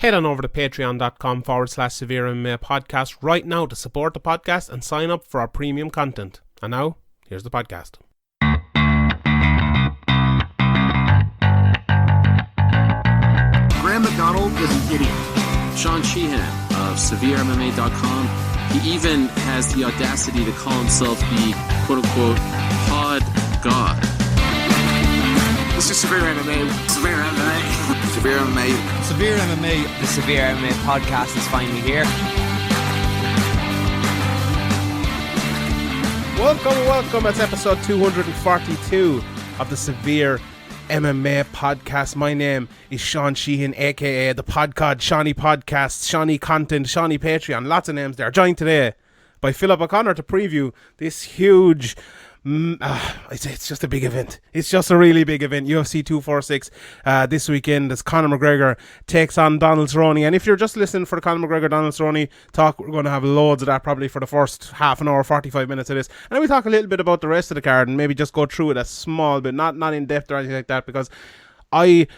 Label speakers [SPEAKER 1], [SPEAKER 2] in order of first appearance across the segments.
[SPEAKER 1] Head on over to patreon.com/SevereMMA podcast right now to support the podcast and sign up for our premium content. And now, here's the podcast.
[SPEAKER 2] Graham McDonald is an idiot.
[SPEAKER 3] Sean Sheehan of SevereMMA.com. He even has the audacity to call himself the quote-unquote pod god.
[SPEAKER 2] This is SevereMMA. SevereMMA. SevereMMA.
[SPEAKER 4] SevereMMA. The SevereMMA podcast is finally here.
[SPEAKER 1] Welcome. It's episode 242 of the SevereMMA podcast. My name is Sean Sheehan, aka the Podcod, Shawnee Podcast, Shawnee Content, Shawnee Patreon. Lots of names there. Joined today by Philip O'Connor to preview this huge. It's just a big event. It's just a really big event. UFC 246 this weekend as Conor McGregor takes on Donald Cerrone. And if you're just listening for the Conor McGregor Donald Cerrone talk, we're going to have loads of that probably for the first half an hour, 45 minutes of this. And then we talk a little bit about the rest of the card and maybe just go through it a small bit, not in depth or anything like that, because I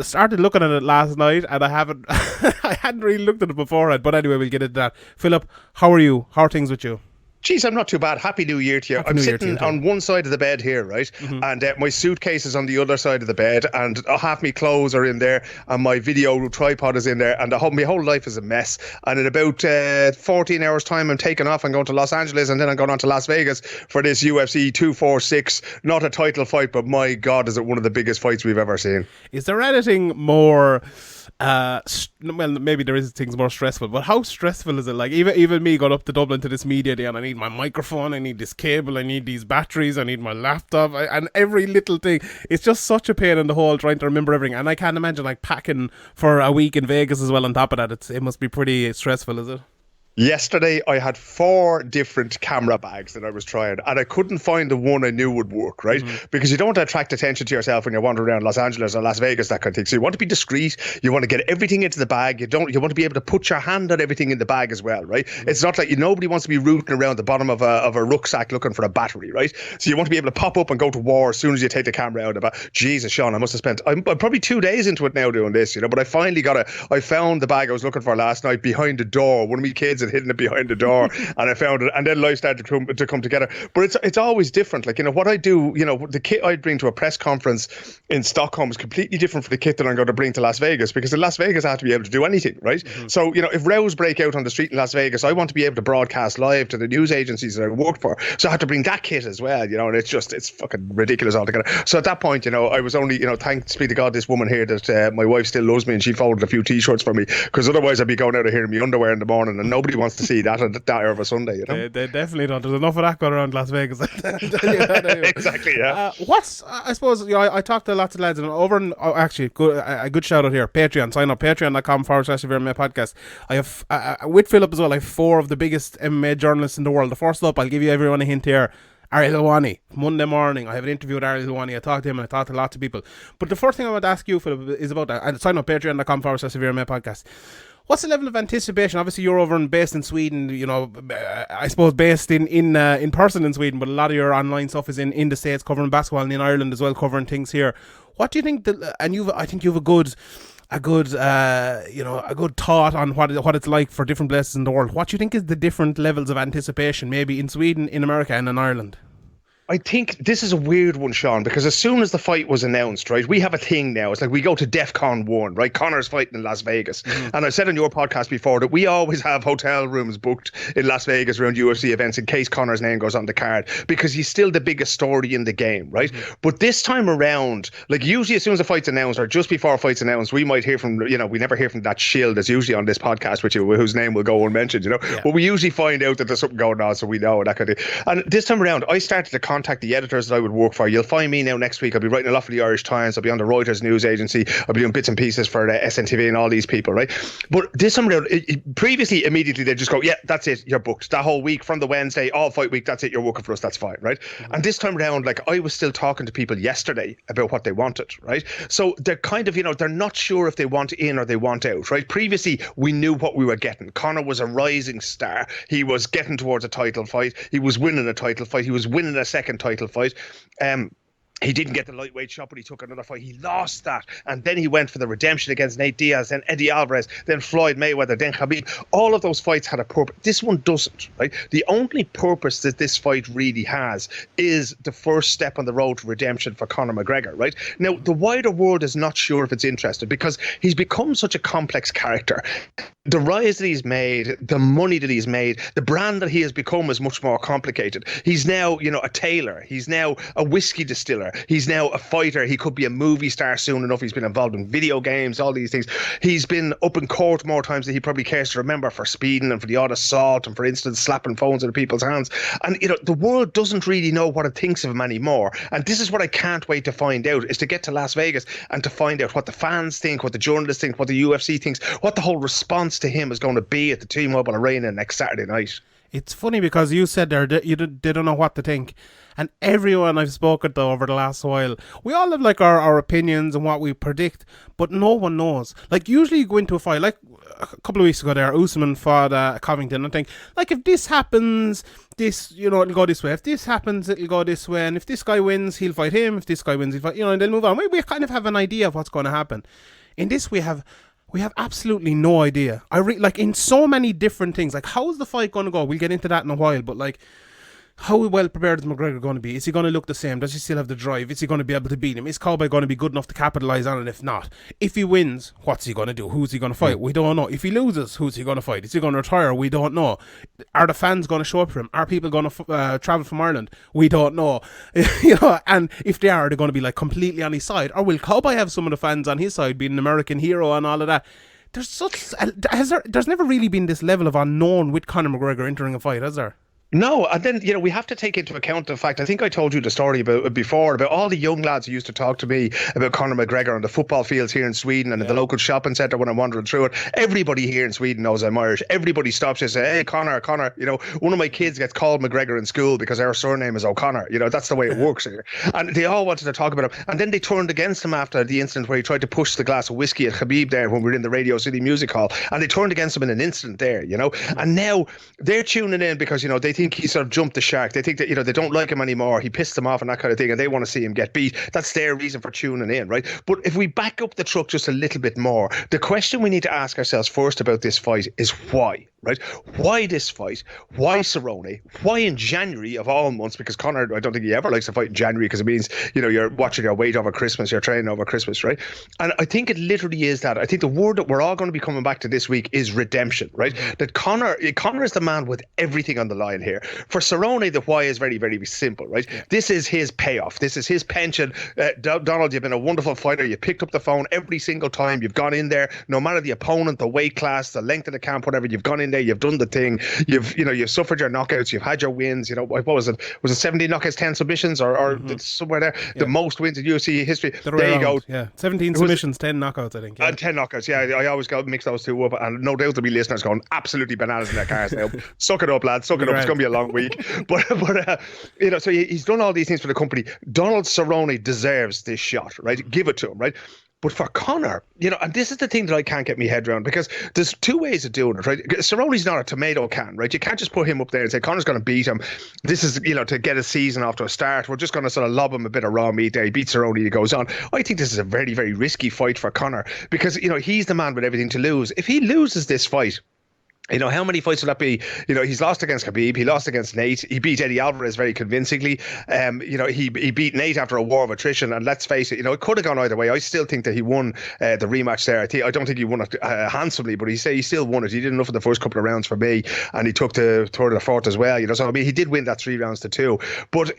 [SPEAKER 1] started looking at it last night and I hadn't really looked at it beforehand. But anyway, we'll get into that. Philip, how are you? How are things with you?
[SPEAKER 5] Geez, I'm not too bad. Happy New Year to you. I'm sitting on one side of the bed here, right? Mm-hmm. And my suitcase is on the other side of the bed, and half my clothes are in there, and my video tripod is in there, and my whole life is a mess. And in about 14 hours' time, I'm taking off and going to Los Angeles, and then I'm going on to Las Vegas for this UFC 246. Not a title fight, but my God, is it one of the biggest fights we've ever seen.
[SPEAKER 1] Is there anything more... well, maybe there is things more stressful, but how stressful is it? Like even me going up to Dublin to this media day, and I need my microphone, I need this cable, I need these batteries, I need my laptop, and every little thing. It's just such a pain in the hole trying to remember everything, and I can't imagine like packing for a week in Vegas as well. On top of that, it must be pretty stressful, is it?
[SPEAKER 5] Yesterday, I had 4 different camera bags that I was trying, and I couldn't find the one I knew would work, right? Mm-hmm. Because you don't want to attract attention to yourself when you're wandering around Los Angeles or Las Vegas, that kind of thing. So you want to be discreet. You want to get everything into the bag. You want to be able to put your hand on everything in the bag as well, right? Mm-hmm. It's not like nobody wants to be rooting around the bottom of a rucksack looking for a battery, right? So you want to be able to pop up and go to war as soon as you take the camera out of the bag. Jesus, Sean, I must have spent... I'm probably 2 days into it now doing this, but I finally I found the bag I was looking for last night behind the door. One of my kids had hidden it behind the door. And I found it, and then life started to come together. But it's always different. Like, what I do, the kit I'd bring to a press conference in Stockholm is completely different from the kit that I'm going to bring to Las Vegas, because in Las Vegas I have to be able to do anything, right? Mm-hmm. So, if rows break out on the street in Las Vegas, I want to be able to broadcast live to the news agencies that I work for. So I have to bring that kit as well, and it's fucking ridiculous altogether. So at that point, I was only, thanks be to God, this woman here that my wife still loves me, and she folded a few t-shirts for me, because otherwise I'd be going out of here in my underwear in the morning, and nobody wants to see that that hour of a Sunday,
[SPEAKER 1] They definitely don't. There's enough of that going around Las Vegas.
[SPEAKER 5] Exactly, yeah.
[SPEAKER 1] I suppose, I talked to lots of lads, and over in, actually, a good shout out here, Patreon, sign up, patreon.com/SevereMMA podcast. I have, with Philip as well, I have 4 of the biggest MMA journalists in the world. The first up, I'll give you everyone a hint here, Ariel Helwani. Monday morning, I have an interview with Ariel Helwani. I talked to him and I talked to lots of people. But the first thing I want to ask you, Philip, is about that. And sign up, patreon.com/SevereMMA podcast. What's the level of anticipation? Obviously, you're over and based in Sweden, I suppose based in person in Sweden, but a lot of your online stuff is in the States, covering basketball, and in Ireland as well, covering things here. What do you think, I think you've a good thought on what it's like for different places in the world. What do you think is the different levels of anticipation, maybe in Sweden, in America, and in Ireland?
[SPEAKER 5] I think this is a weird one, Sean, because as soon as the fight was announced, right, we have a thing now. It's like we go to DEFCON 1, right? Conor's fighting in Las Vegas. Mm-hmm. And I said on your podcast before that we always have hotel rooms booked in Las Vegas around UFC events in case Conor's name goes on the card, because he's still the biggest story in the game, right? Mm-hmm. But this time around, like usually as soon as the fight's announced or just before a fight's announced, we might hear from, we never hear from that shill that's usually on this podcast with you, whose name will go unmentioned, Yeah. But we usually find out that there's something going on, so we know that kind of thing. And this time around, I started to contact the editors that I would work for. You'll find me now next week. I'll be writing a lot for the Irish Times. I'll be on the Reuters news agency. I'll be doing bits and pieces for the SNTV and all these people, right? But this time around, previously, immediately they just go, yeah, that's it, you're booked. That whole week from the Wednesday, all fight week, that's it, you're working for us, that's fine, right? Mm-hmm. And this time around, like I was still talking to people yesterday about what they wanted, right? So they're kind of, they're not sure if they want in or they want out, right? Previously, we knew what we were getting. Conor was a rising star. He was getting towards a title fight. He was winning a title fight. He was winning a second title fight. He didn't get the lightweight shot, but he took another fight. He lost that. And then he went for the redemption against Nate Diaz, then Eddie Alvarez, then Floyd Mayweather, then Khabib. All of those fights had a purpose. This one doesn't, right? The only purpose that this fight really has is the first step on the road to redemption for Conor McGregor, right? Now, the wider world is not sure if it's interested because he's become such a complex character. The rise that he's made, the money that he's made, the brand that he has become is much more complicated. He's now, a tailor. He's now a whiskey distiller. He's now a fighter. He could be a movie star soon enough. He's been involved in video games, all these things. He's been up in court more times than he probably cares to remember for speeding and for the odd assault and, for instance, slapping phones into people's hands. And, the world doesn't really know what it thinks of him anymore. And this is what I can't wait to find out, is to get to Las Vegas and to find out what the fans think, what the journalists think, what the UFC thinks, what the whole response to him is going to be at the T-Mobile Arena next Saturday night.
[SPEAKER 1] It's funny because you said there that they don't know what to think. And everyone I've spoken to over the last while, we all have like our opinions and what we predict, but no one knows. Like usually you go into a fight, like a couple of weeks ago there, Usman fought Covington. I think, like if this happens, it'll go this way. If this happens, it'll go this way. And if this guy wins, he'll fight him. If this guy wins, he'll fight, and they'll move on. We kind of have an idea of what's going to happen. In this, we have absolutely no idea. Like in so many different things. Like how is the fight going to go? We'll get into that in a while. But like, how well prepared is McGregor going to be? Is he going to look the same? Does he still have the drive? Is he going to be able to beat him? Is Cowboy going to be good enough to capitalise on it? If not, if he wins, what's he going to do? Who's he going to fight? We don't know. If he loses, who's he going to fight? Is he going to retire? We don't know. Are the fans going to show up for him? Are people going to travel from Ireland? We don't know. And if they are going to be like completely on his side? Or will Cowboy have some of the fans on his side, being an American hero and all of that? There's never really been this level of unknown with Conor McGregor entering a fight, has there?
[SPEAKER 5] No, and then, we have to take into account the fact, I think I told you the story about all the young lads who used to talk to me about Conor McGregor on the football fields here in Sweden and in the local shopping centre when I'm wandering through it. Everybody here in Sweden knows I'm Irish. Everybody stops and says, hey, Conor, one of my kids gets called McGregor in school because our surname is O'Connor. That's the way it works here. And they all wanted to talk about him. And then they turned against him after the incident where he tried to push the glass of whiskey at Khabib there when we were in the Radio City Music Hall. And they turned against him in an instant there, And now they're tuning in because, they think he sort of jumped the shark. They think that, they don't like him anymore. He pissed them off and that kind of thing, and they want to see him get beat. That's their reason for tuning in, right? But if we back up the truck just a little bit more, the question we need to ask ourselves first about this fight is why? Right? Why this fight? Why Cerrone? Why in January of all months? Because Conor, I don't think he ever likes to fight in January because it means, you're watching your weight over Christmas, you're training over Christmas, right? And I think it literally is that. I think the word that we're all going to be coming back to this week is redemption, right? That Conor is the man with everything on the line here. For Cerrone, the why is very, very simple, right? Yeah. This is his payoff. This is his pension. Donald, you've been a wonderful fighter. You picked up the phone every single time. You've gone in there, no matter the opponent, the weight class, the length of the camp, whatever, you've gone in there, you've done the thing. You've suffered your knockouts, you've had your wins. What was it? Was it 17 knockouts, 10 submissions, or somewhere there? Yeah. The most wins in UFC history. There you go.
[SPEAKER 1] Yeah, 17 submissions, 10 knockouts, I think. Yeah.
[SPEAKER 5] 10 knockouts. Yeah, I always mix those two up, and no doubt there'll be listeners going absolutely bananas in their cars now. Suck it up, lads. Suck it up. It's going to be a long week. But so he's done all these things for the company. Donald Cerrone deserves this shot, right? Give it to him, right? But for Conor, and this is the thing that I can't get my head around, because there's two ways of doing it, right? Cerrone's not a tomato can, right? You can't just put him up there and say, Conor's going to beat him. This is, to get a season off to a start. We're just going to sort of lob him a bit of raw meat there. He beats Cerrone, he goes on. I think this is a very, very risky fight for Conor because, he's the man with everything to lose. If he loses this fight, how many fights will that be? He's lost against Khabib. He lost against Nate. He beat Eddie Alvarez very convincingly. He beat Nate after a war of attrition. And let's face it, it could have gone either way. I still think that he won the rematch there. I don't think he won it handsomely, but he still won it. He did enough in the first couple of rounds for me, and he took the third or fourth as well. So he did win that 3-2. But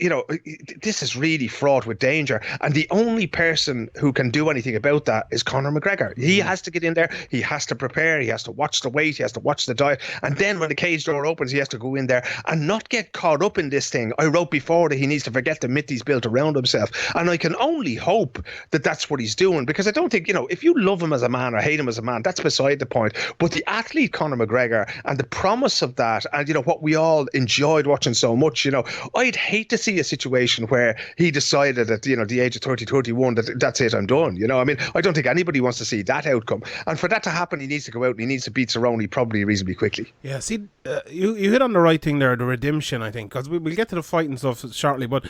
[SPEAKER 5] this is really fraught with danger, and the only person who can do anything about that is Conor McGregor. He has to get in there. He has to prepare. He has to watch the weight. He has to watch the diet, and then when the cage door opens, he has to go in there and not get caught up in this thing. I wrote before that he needs to forget the myth he's built around himself, and I can only hope that that's what he's doing, because I don't think, if you love him as a man or hate him as a man, that's beside the point. But the athlete Conor McGregor and the promise of that, and what we all enjoyed watching so much, I'd hate to see a situation where he decided at the age of 31 that that's it, I'm done. I don't think anybody wants to see that outcome, and for that to happen, he needs to go out and he needs to beat Cerrone probably reasonably relatively quickly.
[SPEAKER 1] Yeah, see, you hit on the right thing there, the redemption, I think, because we'll get to the fight and stuff shortly, but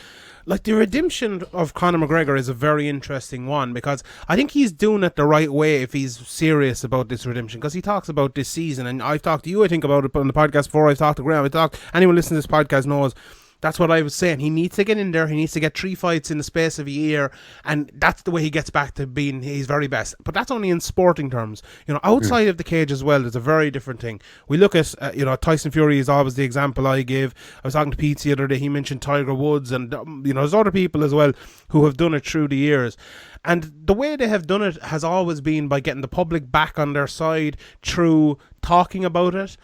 [SPEAKER 1] like the redemption of Conor McGregor is a very interesting one, because I think he's doing it the right way if he's serious about this redemption, because he talks about this season, and I've talked to you, I think, about it on the podcast before. I've talked to Graham, anyone listening to this podcast knows that's what I was saying. He needs to get in there. He needs to get 3 fights in the space of a year, and that's the way he gets back to being his very best. But that's only in sporting terms. Outside of the cage as well, there's a very different thing. We look at, Tyson Fury is always the example I give. I was talking to Pete the other day. He mentioned Tiger Woods, and there's other people as well who have done it through the years. And the way they have done it has always been by getting the public back on their side through talking about it,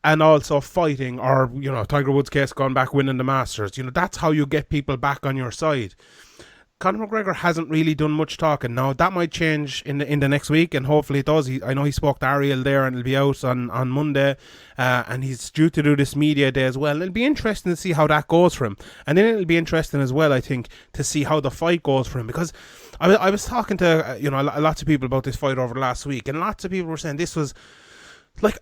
[SPEAKER 1] and also fighting, or, Tiger Woods' case, gone back winning the Masters. That's how you get people back on your side. Conor McGregor hasn't really done much talking. Now, that might change in the next week, and hopefully it does. I know he spoke to Ariel there, and it'll be out on Monday, and he's due to do this media day as well. It'll be interesting to see how that goes for him. And then it'll be interesting as well, I think, to see how the fight goes for him, because I was talking to, lots of people about this fight over the last week, and lots of people were saying this was, like,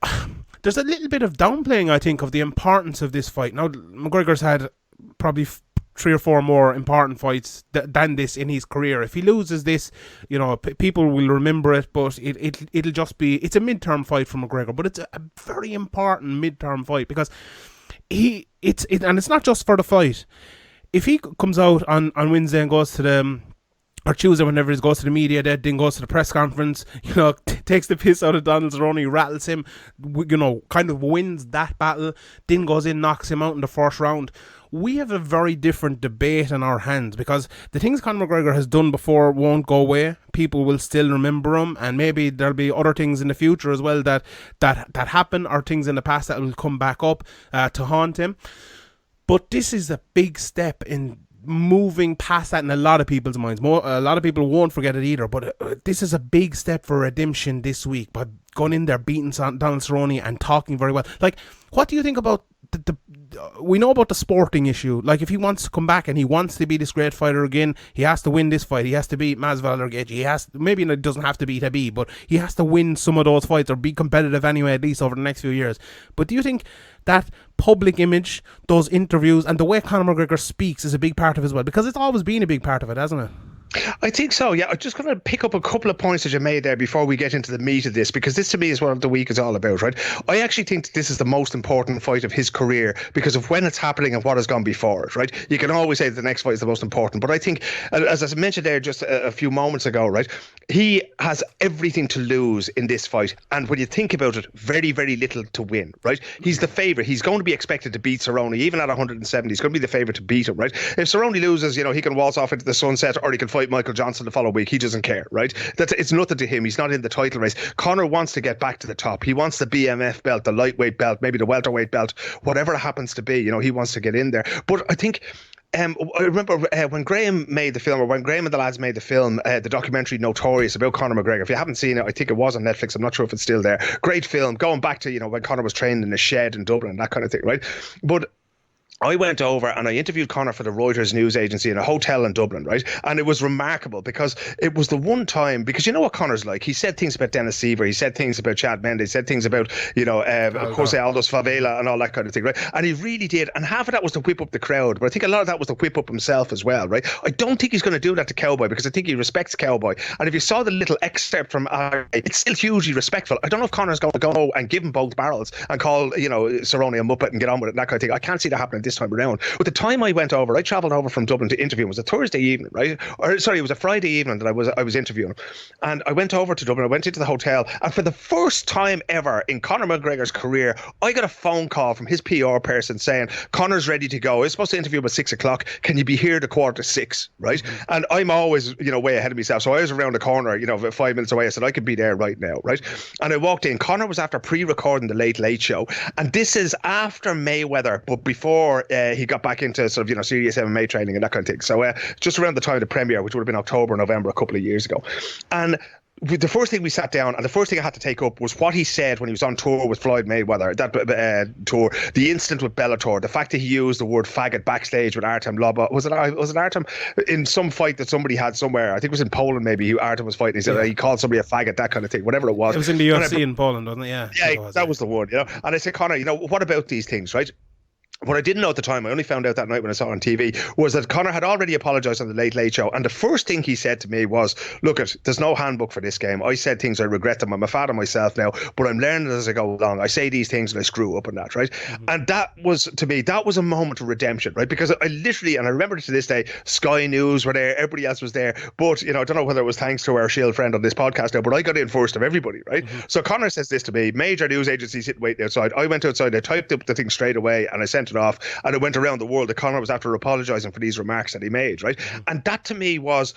[SPEAKER 1] there's a little bit of downplaying, I think, of the importance of this fight. Now, McGregor's had probably 3 or 4 more important fights than this in his career. If he loses this, people will remember it, but it'll just be, it's a midterm fight for McGregor, but it's a very important midterm fight, because and it's not just for the fight. If he comes out on Wednesday and goes to or Tuesday, whenever he goes to the media, then goes to the press conference, takes the piss out of Donald Cerrone, rattles him, kind of wins that battle, then goes in, knocks him out in the first round. We have a very different debate in our hands, because the things Conor McGregor has done before won't go away. People will still remember him, and maybe there'll be other things in the future as well that happen, or things in the past that will come back up to haunt him. But this is a big step in moving past that in a lot of people's minds. A lot of people won't forget it either, but this is a big step for redemption this week by going in there, beating Donald Cerrone and talking very well. Like, what do you think about we know about the sporting issue? Like, if he wants to come back and he wants to be this great fighter again, he has to win this fight. He has to beat Masvidal, he has to, maybe it doesn't have to beat Habib, but he has to win some of those fights or be competitive anyway, at least over the next few years. But do you think that public image, those interviews, and the way Conor McGregor speaks is a big part of it as well? Because it's always been a big part of it, hasn't it?
[SPEAKER 5] I think so, yeah. I'm just going to pick up a couple of points that you made there before we get into the meat of this, because this to me is what the week is all about, right? I actually think this is the most important fight of his career because of when it's happening and what has gone before it, right? You can always say that the next fight is the most important, but I think, as I mentioned there just a few moments ago, right, he has everything to lose in this fight, and when you think about it, very, very little to win, right? He's the favourite. He's going to be expected to beat Cerrone, even at 170. He's going to be the favourite to beat him, right? If Cerrone loses, he can waltz off into the sunset, or he can fight Michael Johnson the following week. He doesn't care, right? It's nothing to him. He's not in the title race. Conor wants to get back to the top. He wants the BMF belt, the lightweight belt, maybe the welterweight belt, whatever it happens to be. He wants to get in there. But I think I remember when Graham made the film, or when Graham and the lads made the film, the documentary Notorious about Conor McGregor. If you haven't seen it, I think it was on Netflix. I'm not sure if it's still there. Great film, going back to when Conor was trained in a shed in Dublin and that kind of thing, right? But I went over and I interviewed Conor for the Reuters news agency in a hotel in Dublin, right? And it was remarkable because it was the one time, because you know what Conor's like. He said things about Dennis Seaver. He said things about Chad Mendes. He said things about, Jose Aldo's Favela and all that kind of thing, right? And he really did. And half of that was to whip up the crowd. But I think a lot of that was to whip up himself as well, right? I don't think he's going to do that to Cowboy because I think he respects Cowboy. And if you saw the little excerpt from it's still hugely respectful. I don't know if Conor's going to go and give him both barrels and call, Cerrone a muppet and get on with it and that kind of thing. I can't see that happening this time around. But the time I went over, I travelled over from Dublin to interview him. It was a Thursday evening, right? Or sorry, it was a Friday evening that I was interviewing him. And I went over to Dublin, I went into the hotel, and for the first time ever in Conor McGregor's career, I got a phone call from his PR person saying, Conor's ready to go. I was supposed to interview him at 6 o'clock. Can you be here at 5:45, right? And I'm always, way ahead of myself. So I was around the corner, 5 minutes away. I said, I could be there right now, right? And I walked in. Conor was after pre-recording the Late Late Show. And this is after Mayweather, but before he got back into sort of, serious MMA training and that kind of thing. So just around the time of the premiere, which would have been October, November, a couple of years ago. And the first thing we sat down and the first thing I had to take up was what he said when he was on tour with Floyd Mayweather, that tour, the incident with Bellator, the fact that he used the word faggot backstage with Artem Loba. Was it Artem? In some fight that somebody had somewhere, I think it was in Poland maybe, Artem was fighting. He said he called somebody a faggot, that kind of thing, whatever it was.
[SPEAKER 1] It was in the UFC in Poland, wasn't it?
[SPEAKER 5] Yeah, that was the one, you know. And I said, Conor, you know, what about these things, right? What I didn't know at the time, I only found out that night when I saw it on TV, was that Conor had already apologised on the Late Late Show. And the first thing he said to me was, look, there's no handbook for this game. I said things, I regret them. I'm a father myself now, but I'm learning as I go along. I say these things and I screw up on that, right? Mm-hmm. And that was, to me, that was a moment of redemption, right? Because I literally, and I remember to this day, Sky News were there, everybody else was there. But, you know, I don't know whether it was thanks to our shield friend on this podcast now, but I got in first of everybody, right? Mm-hmm. So Conor says this to me, major news agency sitting waiting outside. I went outside, I typed up the thing straight away and I sent it off, and it went around the world that Conor was after apologising for these remarks that he made, right? Mm-hmm. And that to me was,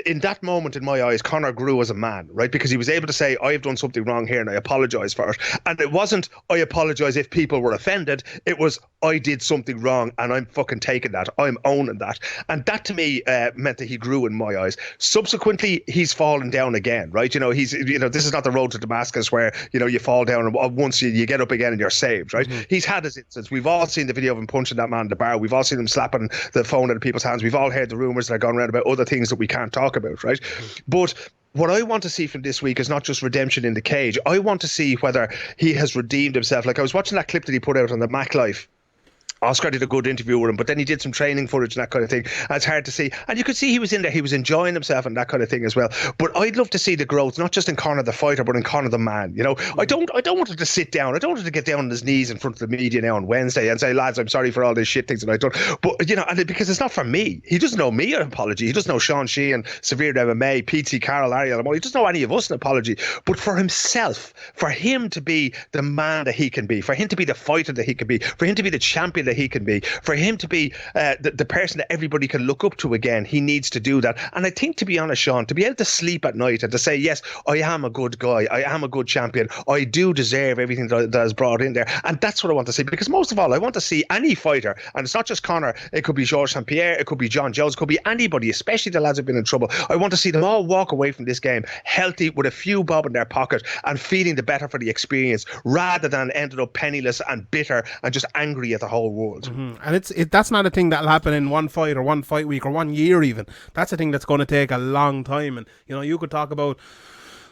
[SPEAKER 5] in that moment in my eyes, Conor grew as a man, right? Because he was able to say, I've done something wrong here and I apologise for it. And it wasn't, I apologise if people were offended. It was, I did something wrong and I'm fucking taking that. I'm owning that. And that to me meant that he grew in my eyes. Subsequently, he's fallen down again, right? You know, this is not the road to Damascus where, you know, you fall down and once you get up again and you're saved, right? Mm-hmm. He's had his instance. We've all seen the video of him punching that man in the bar. We've all seen him slapping the phone out of people's hands. We've all heard the rumours that are going around about other things that we can't talk about, right? But what I want to see from this week is not just redemption in the cage. I want to see whether he has redeemed himself. Like I was watching that clip that he put out on the Mac Life. Oscar did a good interview with him, but then he did some training footage and that kind of thing. And it's hard to see. And you could see he was in there. He was enjoying himself and that kind of thing as well. But I'd love to see the growth, not just in Conor the fighter, but in Conor the man. You know, I don't want him to sit down. I don't want him to get down on his knees in front of the media now on Wednesday and say, lads, I'm sorry for all these shit things that I've done. But, you know, and because it's not for me. He doesn't know me an apology. He doesn't know Sean Sheehan, Severe MMA, PT Carroll, Ariel. He doesn't know any of us an apology. But for himself, for him to be the man that he can be, for him to be the fighter that he can be, for him to be the champion that he can be, for him to be the person that everybody can look up to again, he needs to do that. And I think, to be honest, Sean, to be able to sleep at night and to say, yes, I am a good guy, I am a good champion, I do deserve everything that is brought in there. And that's what I want to see, because most of all, I want to see any fighter, and it's not just Conor, it could be Georges St. Pierre, it could be John Jones, it could be anybody, especially the lads who've been in trouble. I want to see them all walk away from this game healthy, with a few bob in their pocket and feeling the better for the experience, rather than ending up penniless and bitter and just angry at the whole world.
[SPEAKER 1] Mm-hmm. And that's not a thing that'll happen in one fight or one fight week or 1 year even. That's a thing that's going to take a long time. And, you know, you could talk about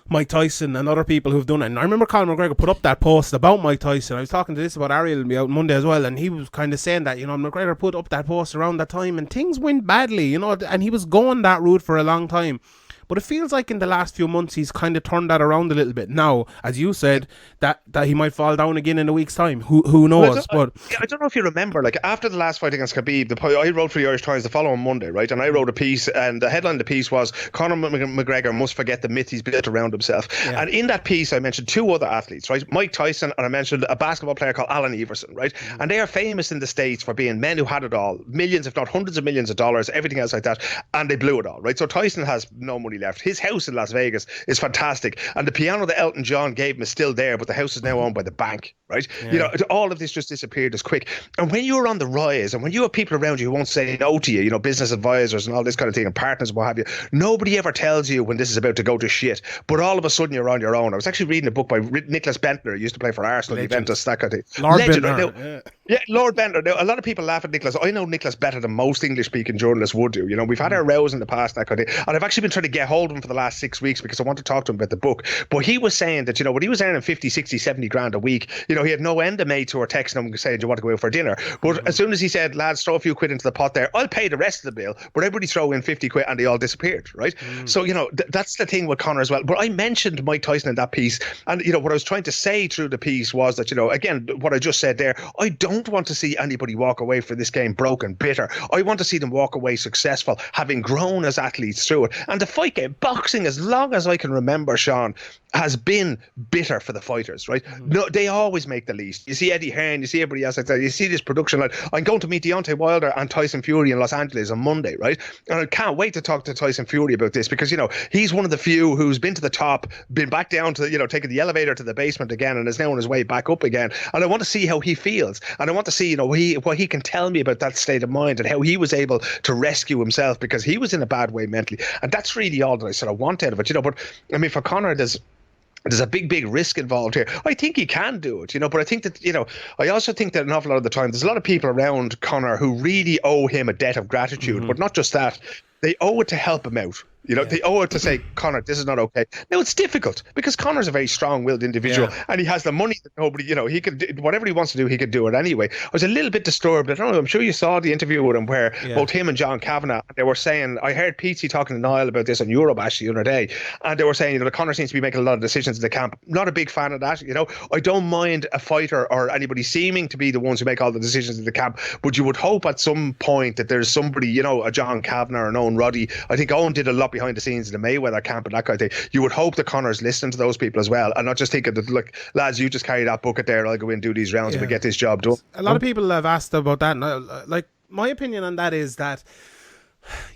[SPEAKER 1] Mike Tyson and other people who've done it. And I remember Conor McGregor put up that post about Mike Tyson. I was talking to this about Ariel out Monday as well, and he was kind of saying that, you know, McGregor put up that post around that time and things went badly, you know, and he was going that route for a long time. But it feels like in the last few months he's kind of turned that around a little bit. Now, as you said, that he might fall down again in a week's time. Who knows?
[SPEAKER 5] Well, I don't know if you remember, like after the last fight against Khabib, I wrote for the Irish Times the following Monday, right? And I wrote a piece, and the headline of the piece was Conor McGregor must forget the myth he's built around himself. Yeah. And in that piece, I mentioned two other athletes, right? Mike Tyson, and I mentioned a basketball player called Allen Iverson, right? Mm-hmm. And they are famous in the States for being men who had it all, millions, if not hundreds of millions of dollars, everything else like that, and they blew it all, right? So Tyson has no money left. His house in Las Vegas is fantastic, and the piano that Elton John gave him is still there, but the house is now owned by the bank, right? Yeah. You know, all of this just disappeared as quick. And when you're on the rise, and when you have people around you who won't say no to you, you know, business advisors and all this kind of thing, and partners and what have you, nobody ever tells you when this is about to go to shit, but all of a sudden you're on your own. I was actually reading a book by Nicholas Bentner, who used to play for Arsenal, Juventus, that kind of thing.
[SPEAKER 1] Lord
[SPEAKER 5] Legend,
[SPEAKER 1] Bentner,
[SPEAKER 5] yeah, Lord Bentner. Now, a lot of people laugh at Nicholas. I know Nicholas better than most English-speaking journalists would do. You know, we've had our rows in the past, that kind of thing, and I've actually been trying to get hold of him for the last 6 weeks because I want to talk to him about the book. But he was saying that, you know, when he was earning 50, 60, 70 grand a week, you know, he had no end of mates who were texting him saying, do you want to go out for dinner? But as soon as he said, lads, throw a few quid into the pot there, I'll pay the rest of the bill. But everybody throw in 50 quid and they all disappeared, right? So, you know, that's the thing with Conor as well. But I mentioned Mike Tyson in that piece. And, you know, what I was trying to say through the piece was that, you know, again, what I just said there, I don't want to see anybody walk away from this game broken, bitter. I want to see them walk away successful, having grown as athletes through it. And the fight game, boxing, as long as I can remember, Sean, has been bitter for the fighters, right? No, they always make the least. You see Eddie Hearn, you see everybody else like that. You see this production line. I'm going to meet Deontay Wilder and Tyson Fury in Los Angeles on Monday, right? And I can't wait to talk to Tyson Fury about this because, you know, he's one of the few who's been to the top, been back down to, you know, taking the elevator to the basement again and is now on his way back up again. And I want to see how he feels. And And I want to see, what he can tell me about that state of mind and how he was able to rescue himself, because he was in a bad way mentally. And that's really all that I sort of want out of it, But I mean, for Conor, there's a big risk involved here. I think he can do it, but I think that, I also think that an awful lot of the time, there's a lot of people around Conor who really owe him a debt of gratitude, but not just that. They owe it to help him out. They owe it to say, Conor, this is not okay. Now, it's difficult because Conor's a very strong-willed individual and he has the money that nobody, he could, whatever he wants to do, he could do it anyway. I was a little bit disturbed. I don't know, I'm sure you saw the interview with him where both him and John Cavanaugh, they were saying, I heard Pete talking to Niall about this on Eurobash the other day, and they were saying, that Conor seems to be making a lot of decisions in the camp. Not a big fan of that, I don't mind a fighter or anybody seeming to be the ones who make all the decisions in the camp, but you would hope at some point that there's somebody, a John Cavanaugh or an Owen Roddy. I think Owen did a lot behind the scenes in the Mayweather camp and that kind of thing. You would hope that Conor's listening to those people as well and not just thinking that, look, lads, you just carry that bucket there, I'll go in and do these rounds and we get this job done.
[SPEAKER 1] A lot of people have asked about that, and my opinion on that is that,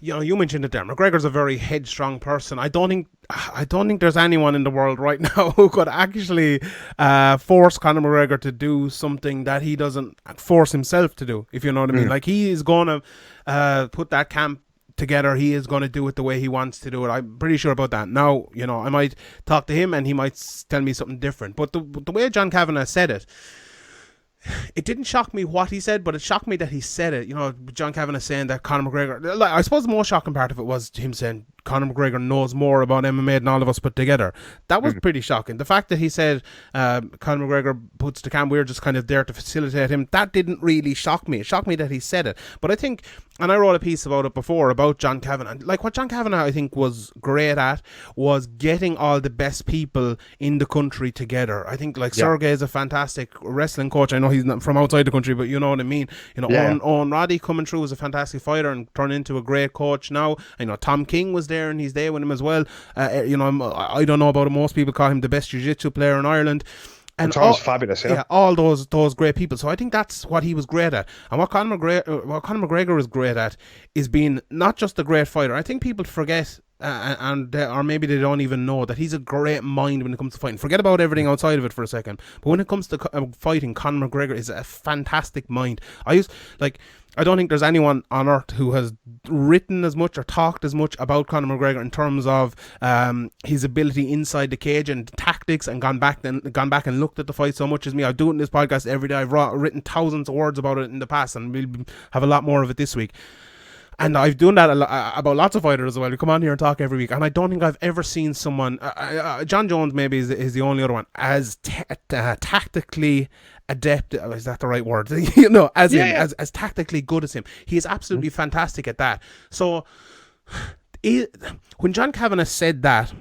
[SPEAKER 1] you mentioned it there, McGregor's a very headstrong person. I don't think there's anyone in the world right now who could actually force Conor McGregor to do something that he doesn't force himself to do, if you know what I mean. Like, he is going to put that camp together. He is going to do it the way he wants to do it. I'm pretty sure about that. Now, I might talk to him and he might tell me something different. But the way John Cavanaugh said it, it didn't shock me what he said, but it shocked me that he said it. John Cavanaugh saying that Conor McGregor, I suppose the most shocking part of it was him saying Conor McGregor knows more about MMA than all of us put together. That was pretty shocking. The fact that he said Conor McGregor puts the camp, we're just kind of there to facilitate him, that didn't really shock me. It shocked me that he said it. But I think, and I wrote a piece about it before, about John Cavanaugh. Like, what John Cavanaugh, I think, was great at was getting all the best people in the country together. I think, Sergey is a fantastic wrestling coach. I know he's not from outside the country, but you know what I mean. Owen Roddy coming through as a fantastic fighter and turned into a great coach now. I know Tom King was there and he's there with him as well. I don't know about him. Most people call him the best jiu-jitsu player in Ireland. And
[SPEAKER 5] Tom's fabulous,
[SPEAKER 1] all those great people. So I think that's what he was great at. And what Conor McGregor is great at is being not just a great fighter. I think people forget, or maybe they don't even know, that he's a great mind when it comes to fighting. Forget about everything outside of it for a second. But when it comes to fighting, Conor McGregor is a fantastic mind. I don't think there's anyone on earth who has written as much or talked as much about Conor McGregor in terms of his ability inside the cage and tactics, and gone back and looked at the fight so much as me. I do it in this podcast every day. I've written thousands of words about it in the past, and we'll have a lot more of it this week. And I've done that about lots of fighters as well. We come on here and talk every week, and I don't think I've ever seen someone, John Jones maybe is the only other one, as tactically adept, is that the right word? As tactically good as him. He is absolutely fantastic at that. So when John Cavanaugh said that,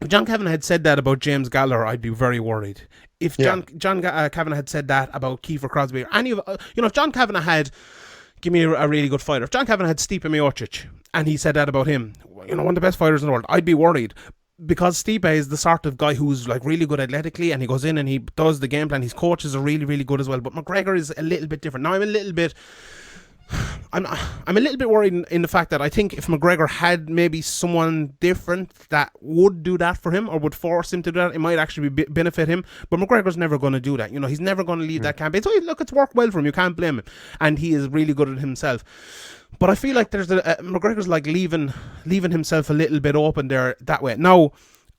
[SPEAKER 1] if John Cavanaugh had said that about James Gallagher, I'd be very worried. If John Cavanaugh had said that about Kiefer Crosby, or any of, if John Cavanaugh had, give me a really good fighter, if John Cavanaugh had Stipe Miocic and he said that about him, one of the best fighters in the world, I'd be worried. Because Stipe is the sort of guy who's really good athletically, and he goes in and he does the game plan. His coaches are really, really good as well. But McGregor is a little bit different. Now I'm a little bit worried in the fact that I think if McGregor had maybe someone different that would do that for him or would force him to do that, it might actually benefit him. But McGregor's never going to do that. He's never going to lead that campaign. So look, it's worked well for him. You can't blame him, and he is really good at himself. But I feel like there's McGregor's leaving himself a little bit open there that way. Now,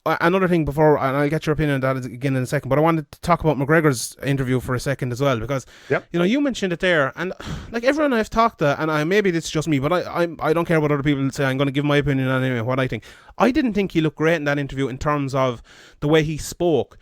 [SPEAKER 1] another thing before, and I'll get your opinion on that again in a second, but I wanted to talk about McGregor's interview for a second as well, because you mentioned it there, and everyone I've talked to, and maybe it's just me, but I don't care what other people say. I'm going to give my opinion on anyway, what I think. I didn't think he looked great in that interview in terms of the way he spoke.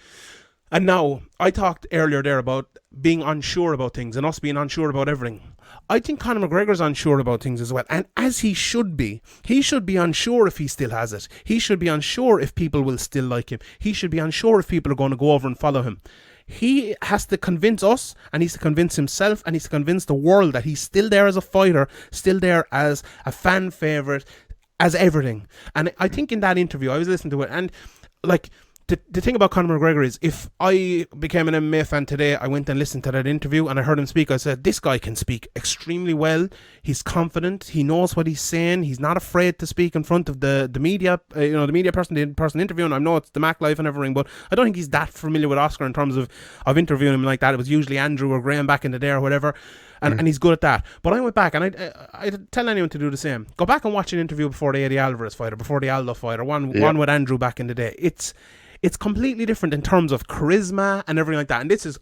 [SPEAKER 1] And now, I talked earlier there about being unsure about things and us being unsure about everything. I think Conor McGregor's unsure about things as well, and as he should be. He should be unsure if he still has it. He should be unsure if people will still like him. He should be unsure if people are going to go over and follow him. He has to convince us, and he's to convince himself, and he's to convince the world that he's still there as a fighter, still there as a fan favourite, as everything. And I think in that interview, I was listening to it, and the thing about Conor McGregor is, if I became an MMA fan today, I went and listened to that interview and I heard him speak, I said, this guy can speak extremely well. He's confident. He knows what he's saying. He's not afraid to speak in front of the media, the media person, the person interviewing. I know it's the Mac Life and everything, but I don't think he's that familiar with Oscar in terms of interviewing him like that. It was usually Andrew or Graham back in the day or whatever. And he's good at that. But I went back and I'd tell anyone to do the same. Go back and watch an interview before the Eddie Alvarez fight or before the Aldo fight or one with Andrew back in the day. It's completely different in terms of charisma and everything like that. And this is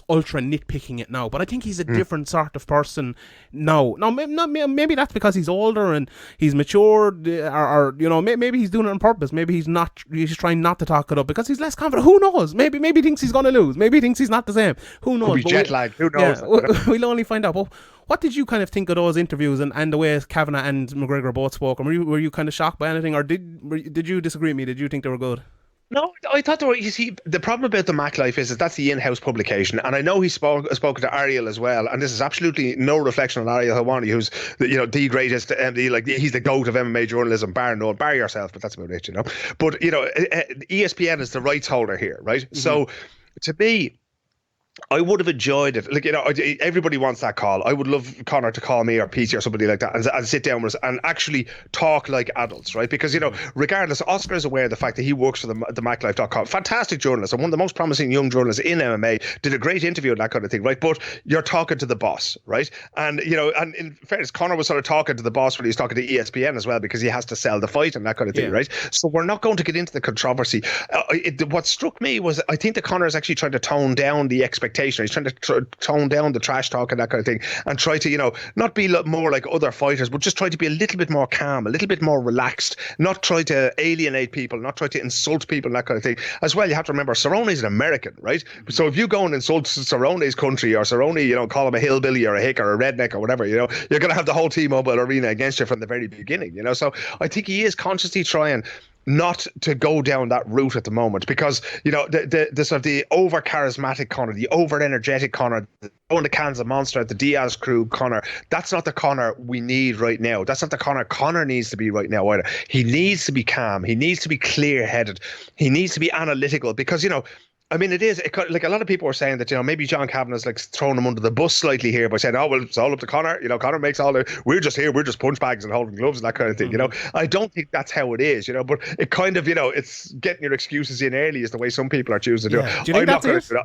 [SPEAKER 1] ultra nitpicking it now. But I think he's a different sort of person now. Now, maybe that's because he's older and he's matured, or maybe he's doing it on purpose. Maybe he's not. He's trying not to talk it up because he's less confident. Who knows? Maybe he thinks he's going to lose. Maybe he thinks he's not the same. Who knows?
[SPEAKER 5] Could be jet lag. Who knows?
[SPEAKER 1] Yeah, we'll only find out. But what did you kind of think of those interviews and the way Cavanaugh and McGregor both spoke? And were you kind of shocked by anything, or did you disagree with me? Did you think they were good?
[SPEAKER 5] No, I thought there were. You see, the problem about the Mac Life is that that's the in-house publication, and I know he's spoken to Ariel as well. And this is absolutely no reflection on Ariel Helwani, who's the greatest MD. He's the GOAT of MMA journalism, bar yourself, but that's about it, But ESPN is the rights holder here, right? Mm-hmm. So to me, I would have enjoyed it. Everybody wants that call. I would love Conor to call me or Pete or somebody like that and sit down with us and actually talk like adults, right? Because, regardless, Oscar is aware of the fact that he works for the MacLife.com. Fantastic journalist and one of the most promising young journalists in MMA. Did a great interview and that kind of thing, right? But you're talking to the boss, right? And, and in fairness, Conor was sort of talking to the boss when he was talking to ESPN as well, because he has to sell the fight and that kind of thing, right? So we're not going to get into the controversy. What struck me was I think that Conor is actually trying to tone down the expectation. He's trying to tone down the trash talk and that kind of thing and try to, not be more like other fighters, but just try to be a little bit more calm, a little bit more relaxed, not try to alienate people, not try to insult people and that kind of thing. As well, you have to remember, Cerrone is an American, right? So if you go and insult Cerrone's country or Cerrone, call him a hillbilly or a hick or a redneck or whatever, you're going to have the whole T-Mobile arena against you from the very beginning, So I think he is consciously trying not to go down that route at the moment, because the sort of the over charismatic Conor, the over energetic Conor, throwing the cans of Monster at the Diaz crew Conor, that's not the Conor we need right now. That's not the Conor needs to be right now either. He needs to be calm. He needs to be clear headed. He needs to be analytical, because it is like a lot of people are saying that maybe John Cavanaugh's like throwing him under the bus slightly here by saying, oh well, it's all up to Conor. Conor makes all the. We're just punch bags and holding gloves and that kind of thing. I don't think that's how it is. But it kind of it's getting your excuses in early is the way some people are choosing to do it.
[SPEAKER 1] Do you think that's it?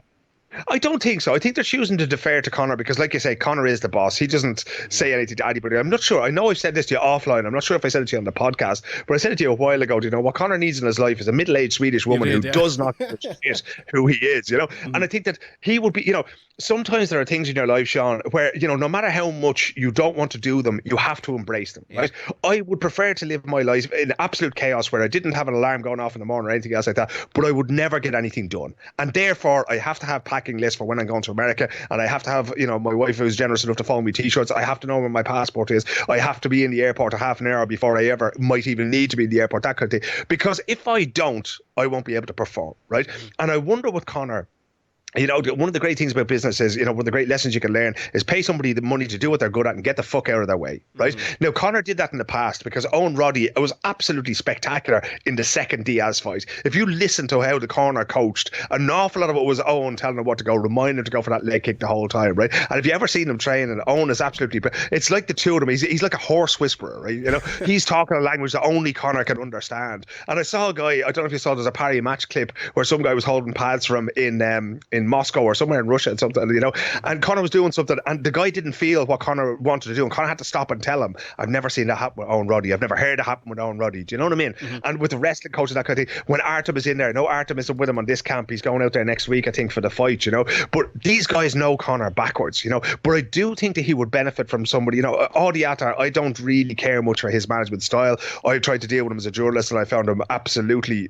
[SPEAKER 5] I don't think so. I think they're choosing to defer to Conor because, like you say, Conor is the boss. He doesn't say anything to anybody. I'm not sure. I know I've said this to you offline. I'm not sure if I said it to you on the podcast, but I said it to you a while ago. What Conor needs in his life is a middle-aged Swedish woman who does not shit who he is, And I think that he would be, sometimes there are things in your life, Sean, where, no matter how much you don't want to do them, you have to embrace them, right? I would prefer to live my life in absolute chaos where I didn't have an alarm going off in the morning or anything else like that, but I would never get anything done. And therefore, I have to have packing lists for when I'm going to America, and I have to have, my wife who's generous enough to phone me t-shirts. I have to know where my passport is. I have to be in the airport a half an hour before I ever might even need to be in the airport, that kind of thing. Because if I don't, I won't be able to perform, right? And I wonder what Conor You know, one of the great things about business is, you know, one of the great lessons you can learn is pay somebody the money to do what they're good at and get the fuck out of their way, right? Mm-hmm. Now, Conor did that in the past because Owen Roddy was absolutely spectacular in the second Diaz fight. If you listen to how the Conor coached, an awful lot of it was Owen telling him what to go, reminding him to go for that leg kick the whole time, right? And if you ever seen him train, and Owen is absolutely, it's like the two of them. He's like a horse whisperer, right? You know, he's talking a language that only Conor can understand. And I saw a guy, I don't know if you saw, there's a Parry match clip where some guy was holding pads for him in Moscow or somewhere in Russia and something, you know, and Conor was doing something and the guy didn't feel what Conor wanted to do, and Conor had to stop and tell him, I've never seen that happen with Owen Roddy, I've never heard it happen with Owen Roddy. Do you know what I mean? Mm-hmm. And with the wrestling coach and that kind of thing, when Artem is in there, no, Artem isn't with him on this camp, he's going out there next week I think for the fight, you know, but these guys know Conor backwards, you know, but I do think that he would benefit from somebody, you know, Audiata, I don't really care much for his management style. I tried to deal with him as a journalist and I found him absolutely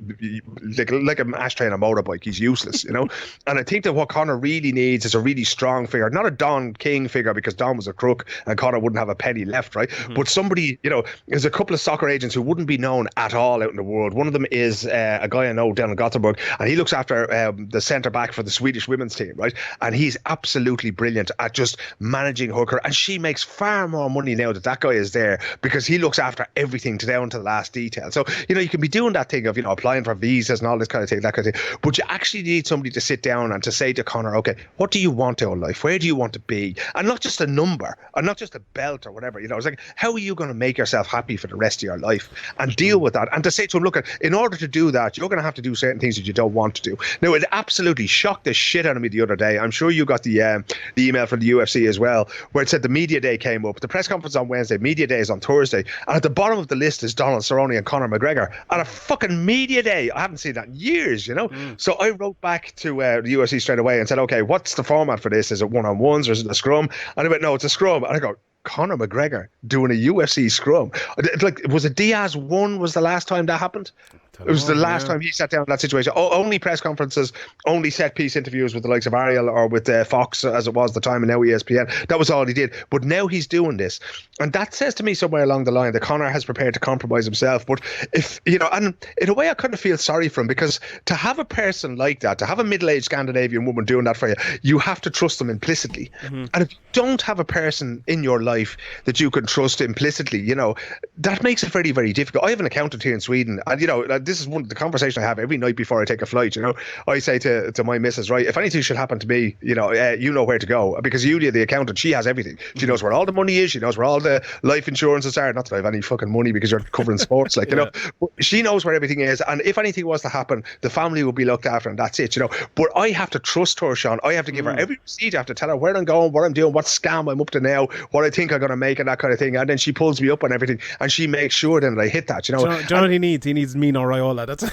[SPEAKER 5] like an ashtray on a motorbike. He's useless, you know. And I think think that what Conor really needs is a really strong figure, not a Don King figure, because Don was a crook and Conor wouldn't have a penny left, right? But somebody, there's a couple of soccer agents who wouldn't be known at all out in the world. One of them is a guy I know down in Gothenburg, and he looks after the centre back for the Swedish women's team, right? And he's absolutely brilliant at just managing Hooker, and she makes far more money now that guy is there, because he looks after everything down to the last detail. So, you can be doing that thing of, applying for visas and all this kind of thing, that kind of thing. But you actually need somebody to sit down and to say to Conor, okay, what do you want out of life? Where do you want to be? And not just a number, and not just a belt or whatever. It's like, how are you going to make yourself happy for the rest of your life and deal with that? And to say to him, look, in order to do that, you're going to have to do certain things that you don't want to do. Now, it absolutely shocked the shit out of me the other day. I'm sure you got the email from the UFC as well, where it said the media day came up. The press conference on Wednesday, media day is on Thursday, and at the bottom of the list is Donald Cerrone and Conor McGregor at a fucking media day. I haven't seen that in years, So I wrote back to the UFC straight away and said, okay, what's the format for this? Is it one-on-ones or is it a scrum? And they went, no, it's a scrum. And I go, Conor McGregor doing a UFC scrum? Like, was it Diaz 1 was the last time that happened? It was the last time he sat down in that situation. Only press conferences, only set piece interviews with the likes of Ariel or with Fox, as it was the time, and now ESPN. That was all he did. But now he's doing this. And that says to me somewhere along the line that Conor has prepared to compromise himself. But if, and in a way I kind of feel sorry for him, because to have a person like that, to have a middle-aged Scandinavian woman doing that for you, you have to trust them implicitly. And if you don't have a person in your life that you can trust implicitly, that makes it very, very difficult. I have an accountant here in Sweden, and, this is one the conversation I have every night before I take a flight. I say to my missus, right, if anything should happen to me, you know where to go, because Yulia, the accountant, she has everything. She knows where all the money is. She knows where all the life insurances are. Not that I have any fucking money, because you're covering sports, like, but she knows where everything is. And if anything was to happen, the family will be looked after, and that's it. But I have to trust her, Sean. I have to give her every receipt. I have to tell her where I'm going, what I'm doing, what scam I'm up to now, what I think I'm going to make, and that kind of thing. And then she pulls me up on everything, and she makes sure then that I hit that.
[SPEAKER 1] Do you know what he needs? He needs Mino Raiola. That's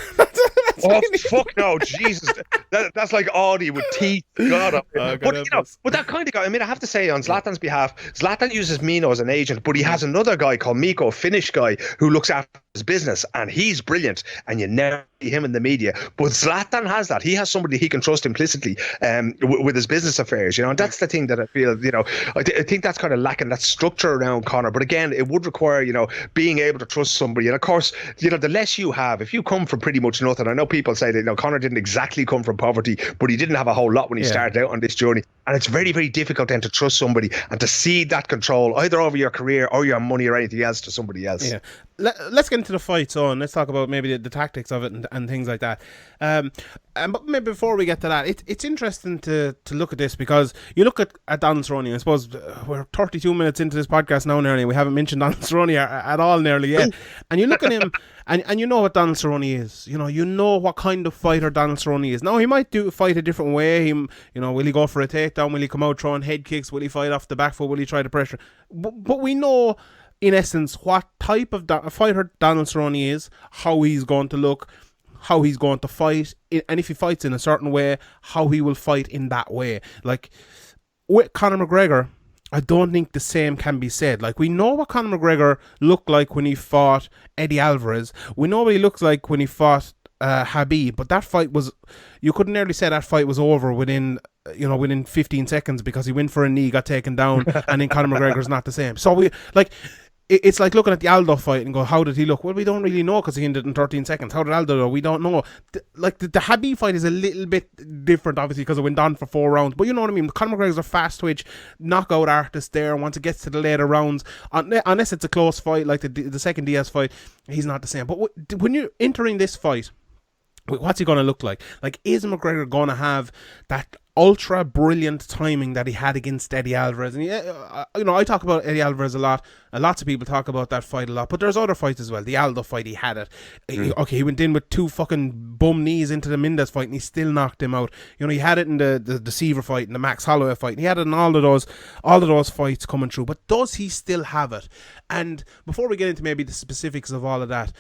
[SPEAKER 5] oh fuck no, Jesus! That's like Audi with teeth. God, but but that kind of guy. I mean, I have to say, on Zlatan's behalf, Zlatan uses Mino as an agent, but he has another guy called Miko, a Finnish guy, who looks after his business, and he's brilliant. And you never see him in the media. But Zlatan has that. He has somebody he can trust implicitly, with his business affairs. And that's the thing that I feel. I think that's kind of lacking, that structure around Conor. But again, it would require being able to trust somebody. And of course, the less you have, if you come from pretty much nothing. I know people say that Conor didn't exactly come from poverty, but he didn't have a whole lot when he started out on this journey. And it's very, very difficult then to trust somebody and to cede that control either over your career or your money or anything else to somebody else.
[SPEAKER 1] Yeah. Let's get into the fight, so and let's talk about maybe the tactics of it and things like that. But maybe before we get to that, it's interesting to look at this, because you look at Donald Cerrone. I suppose we're 32 minutes into this podcast now nearly, and we haven't mentioned Donald Cerrone at all nearly yet. And you look at him, and you know what Donald Cerrone is. You know what kind of fighter Donald Cerrone is. Now, he might fight a different way. Will he go for a takedown? Will he come out throwing head kicks? Will he fight off the back foot? Will he try to pressure? But we know, in essence, what type of fighter Donald Cerrone is, how he's going to look, how he's going to fight, and if he fights in a certain way, how he will fight in that way. Like, with Conor McGregor, I don't think the same can be said. Like, we know what Conor McGregor looked like when he fought Eddie Alvarez. We know what he looks like when he fought Habib, but that fight was, you could nearly say that fight was over within 15 seconds, because he went for a knee, got taken down, and then Conor McGregor's not the same. So it's like looking at the Aldo fight and go, how did he look? Well, we don't really know, because he ended in 13 seconds. How did Aldo go? We don't know. The Habib fight is a little bit different, obviously, because it went on for 4 rounds. But you know what I mean? Conor McGregor's a fast twitch, knockout artist there. Once it gets to the later rounds, unless it's a close fight, like the second Diaz fight, he's not the same. But when you're entering this fight, what's he going to look like? Like, is McGregor going to have that ultra brilliant timing that he had against Eddie Alvarez? And I talk about Eddie Alvarez a lot, and lots of people talk about that fight a lot, but there's other fights as well. The Aldo fight, he had it. He went in with 2 fucking bum knees into the Mendes fight, and he still knocked him out. He had it in the Seaver fight and the Max Holloway fight, and he had it in all of those fights coming through. But does he still have it? And before we get into maybe the specifics of all of that,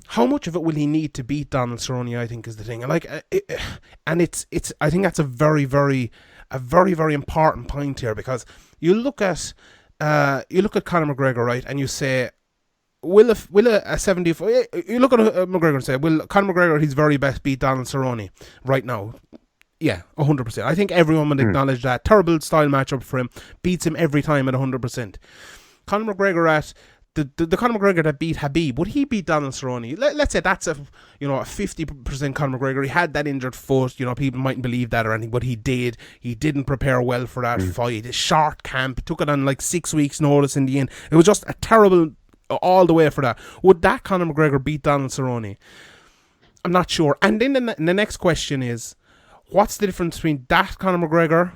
[SPEAKER 1] how much of it will he need to beat Donald Cerrone, I think, is the thing. And it's I think that's a very, very important point here, because you look at Conor McGregor, right, and you say, will a 70, you look at McGregor and say, will Conor McGregor, his very best, beat Donald Cerrone right now? Yeah, 100%. I think everyone would acknowledge that. Terrible style matchup for him. Beats him every time at 100%. Conor McGregor at the Conor McGregor that beat Khabib, would he beat Donald Cerrone? Let's say that's a 50% Conor McGregor. He had that injured foot. People mightn't believe that or anything, but he did. He didn't prepare well for that fight. A short camp, took it on like 6 weeks' notice in the end. It was just a terrible all the way for that. Would that Conor McGregor beat Donald Cerrone? I'm not sure. And then the next question is, what's the difference between that Conor McGregor,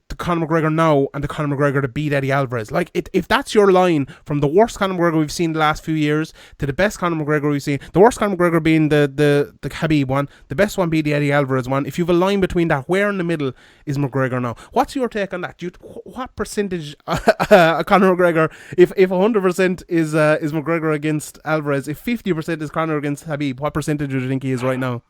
[SPEAKER 1] the Conor McGregor now, and the Conor McGregor that beat Eddie Alvarez? Like, if that's your line from the worst Conor McGregor we've seen the last few years to the best Conor McGregor we've seen, the worst Conor McGregor being the Khabib one, the best one being the Eddie Alvarez one. If you have a line between that, where in the middle is McGregor now? What's your take on that? What percentage Conor McGregor? If 100% is McGregor against Alvarez, if 50% is Conor against Khabib, what percentage do you think he is right now?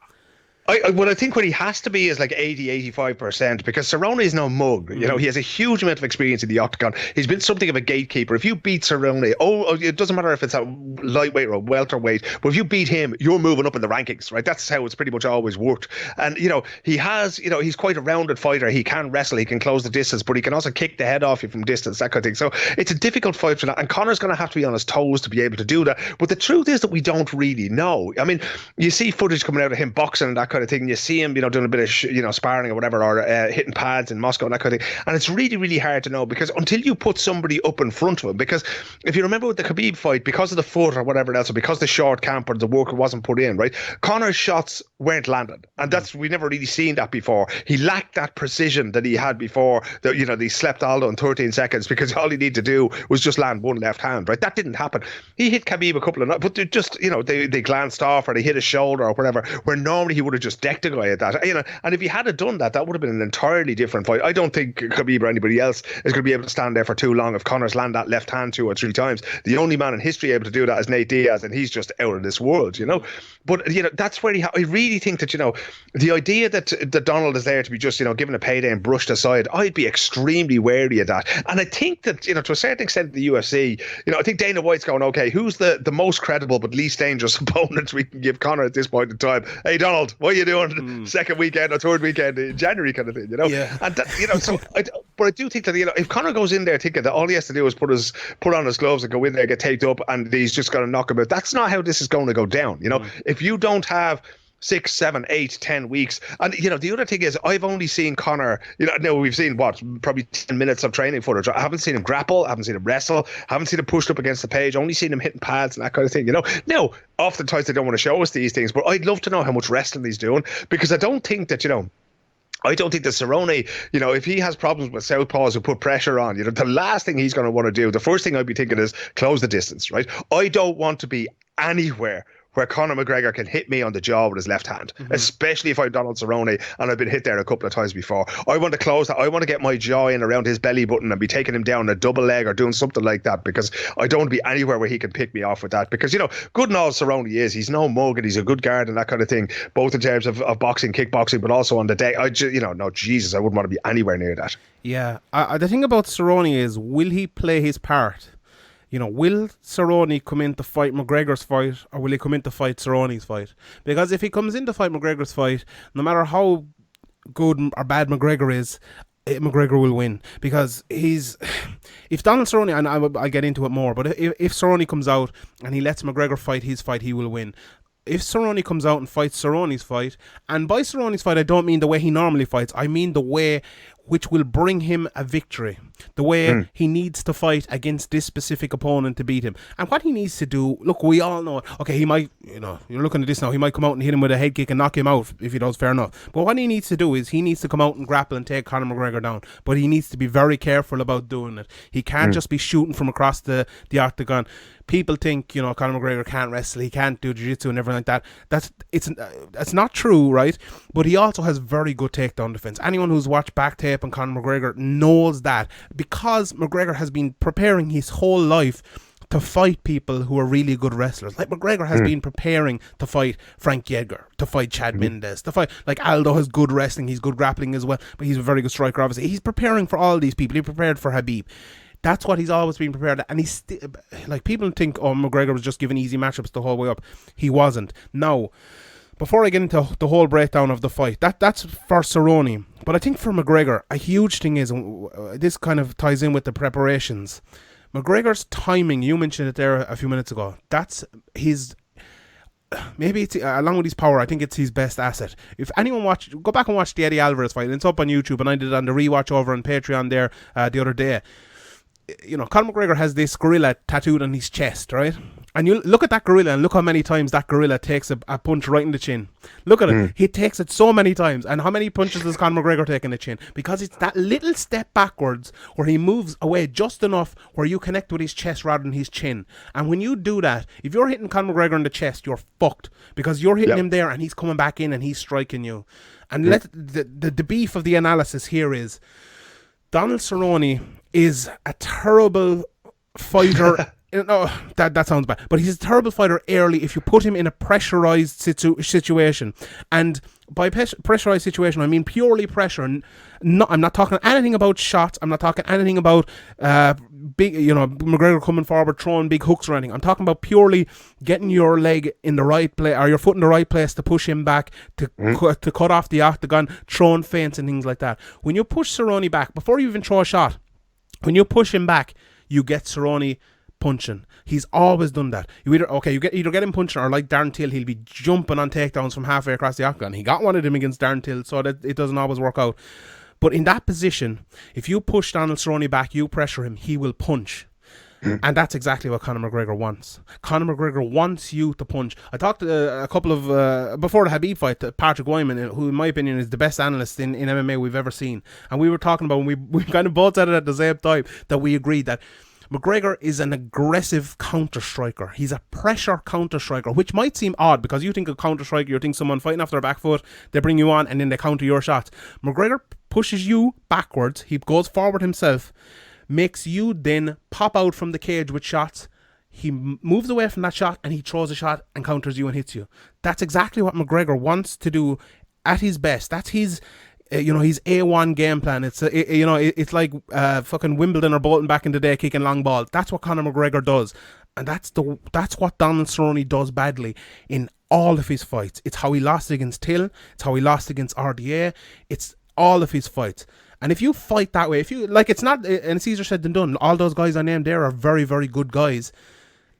[SPEAKER 5] I think what he has to be is like 80-85%, because Cerrone is no mug. He has a huge amount of experience in the octagon. He's been something of a gatekeeper. If you beat Cerrone, it doesn't matter if it's a lightweight or a welterweight, but if you beat him, you're moving up in the rankings, right? That's how it's pretty much always worked. And he has, he's quite a rounded fighter. He can wrestle, he can close the distance, but he can also kick the head off you from distance, that kind of thing. So it's a difficult fight for that, and Conor's going to have to be on his toes to be able to do that. But the truth is that we don't really know. I mean, you see footage coming out of him boxing and that kind of thing, and you see him, doing a bit of sparring or whatever, or hitting pads in Moscow and that kind of thing. And it's really, really hard to know, because until you put somebody up in front of him, because if you remember with the Khabib fight, because of the foot or whatever else, or because the short camp or the work wasn't put in, right, Conor's shots weren't landed, and we've never really seen that before. He lacked that precision that he had before. That he slept Aldo in 13 seconds because all he needed to do was just land one left hand, right? That didn't happen. He hit Khabib a couple of, but they just they glanced off, or they hit his shoulder or whatever, where normally he would have just decked a guy at that. And if he had done that, that would have been an entirely different fight. I don't think Khabib or anybody else is going to be able to stand there for too long if Conor's land that left hand 2 or 3 times. The only man in history able to do that is Nate Diaz, and he's just out of this world, But that's where I really think that the idea that Donald is there to be just given a payday and brushed aside, I'd be extremely wary of that. And I think that to a certain extent, the UFC, I think Dana White's going, okay, who's the most credible but least dangerous opponent we can give Conor at this point in time? Hey Donald, what are you doing? Second weekend or third weekend in January, kind of thing,
[SPEAKER 1] Yeah.
[SPEAKER 5] And that, so but I do think that if Conor goes in there thinking that all he has to do is put on his gloves and go in there, get taped up, and he's just going to knock him out, that's not how this is going to go down. If you don't have 6, 7, 8, 10 weeks. And, the other thing is, I've only seen Conor, now we've seen probably 10 minutes of training footage. I haven't seen him grapple, I haven't seen him wrestle, haven't seen him pushed up against the cage, only seen him hitting pads and that kind of thing, Now, oftentimes they don't want to show us these things, but I'd love to know how much wrestling he's doing, because I don't think that, I don't think that Cerrone, if he has problems with southpaws who put pressure on, the last thing he's going to want to do, the first thing I'd be thinking is close the distance, right? I don't want to be anywhere where Conor McGregor can hit me on the jaw with his left hand, especially if I'm Donald Cerrone and I've been hit there a couple of times before. I want to close that. I want to get my jaw in around his belly button and be taking him down a double leg or doing something like that, because I don't want to be anywhere where he can pick me off with that. Because, good and all Cerrone is. He's no mug and he's a good guard and that kind of thing, both in terms of boxing, kickboxing, but also on the day. I wouldn't want to be anywhere near that.
[SPEAKER 1] Yeah. The thing about Cerrone is, will he play his part? Will Cerrone come in to fight McGregor's fight, or will he come in to fight Cerrone's fight? Because if he comes in to fight McGregor's fight, no matter how good or bad McGregor is, McGregor will win. Because if Donald Cerrone, and I'll get into it more, but if Cerrone comes out and he lets McGregor fight his fight, he will win. If Cerrone comes out and fights Cerrone's fight, and by Cerrone's fight I don't mean the way he normally fights, I mean the way which will bring him a victory, the way he needs to fight against this specific opponent to beat him. And what he needs to do, look, we all know it. Okay, he might, you're looking at this now, he might come out and hit him with a head kick and knock him out if he does, fair enough. But what he needs to do is he needs to come out and grapple and take Conor McGregor down. But he needs to be very careful about doing it. He can't just be shooting from across the octagon. People think, Conor McGregor can't wrestle, he can't do jiu-jitsu and everything like that. That's not true, right? But he also has very good takedown defense. Anyone who's watched back tape on Conor McGregor knows that, because McGregor has been preparing his whole life to fight people who are really good wrestlers. Like McGregor has been preparing to fight Frankie Edgar, to fight Chad Mendes, to fight, like, Aldo has good wrestling, he's good grappling as well, but he's a very good striker, obviously. He's preparing for all these people. He prepared for Khabib. That's what he's always been prepared at. And he's like, people think, McGregor was just given easy matchups the whole way up. He wasn't. Now, before I get into the whole breakdown of the fight, that's for Cerrone. But I think for McGregor, a huge thing is, this kind of ties in with the preparations. McGregor's timing, you mentioned it there a few minutes ago, that's his, maybe it's, along with his power, I think it's his best asset. If anyone go back and watch the Eddie Alvarez fight, and it's up on YouTube, and I did it on the rewatch over on Patreon there the other day. You know, Conor McGregor has this gorilla tattooed on his chest, right? And you look at that gorilla and look how many times that gorilla takes a punch right in the chin. Look at it. He takes it so many times. And how many punches does Conor McGregor take in the chin? Because it's that little step backwards where he moves away just enough where you connect with his chest rather than his chin. And when you do that, if you're hitting Conor McGregor in the chest, you're fucked. Because you're hitting him there and he's coming back in and he's striking you. And the beef of the analysis here is Donald Cerrone is a terrible fighter. No, that sounds bad. But he's a terrible fighter early if you put him in a pressurized situation. And by pressurized situation, I mean purely pressure. I'm not talking anything about shots. I'm not talking anything about McGregor coming forward, throwing big hooks or anything. I'm talking about purely getting your leg in the right place, or your foot in the right place to push him back, to cut off the octagon, throwing feints and things like that. When you push Cerrone back, before you even throw a shot, when you push him back, you get Cerrone punching. He's always done that. You either get him punching, or like Darren Till, he'll be jumping on takedowns from halfway across the octagon. He got one of them against Darren Till, so that it doesn't always work out. But in that position, if you push Donald Cerrone back, you pressure him, he will punch. And that's exactly what Conor McGregor wants. Conor McGregor wants you to punch. I talked to a couple of, before the Habib fight, Patrick Wyman, who in my opinion is the best analyst in MMA we've ever seen. And we were talking about, we kind of both said it at the same time, that we agreed that McGregor is an aggressive counter-striker. He's a pressure counter-striker, which might seem odd because you think of counter-striker, you think someone fighting off their back foot, they bring you on and then they counter your shots. McGregor pushes you backwards, he goes forward himself, makes you then pop out from the cage with shots. He moves away from that shot and he throws a shot and counters you and hits you. That's exactly what McGregor wants to do at his best. That's his his A1 game plan. It's like fucking Wimbledon or Bolton back in the day kicking long ball. That's what Conor McGregor does, and that's what Donald Cerrone does badly in all of his fights. It's how he lost against Till. It's how he lost against RDA. It's all of his fights. And if you fight that way, it's not, and it's easier said than done. All those guys I named there are very, very good guys.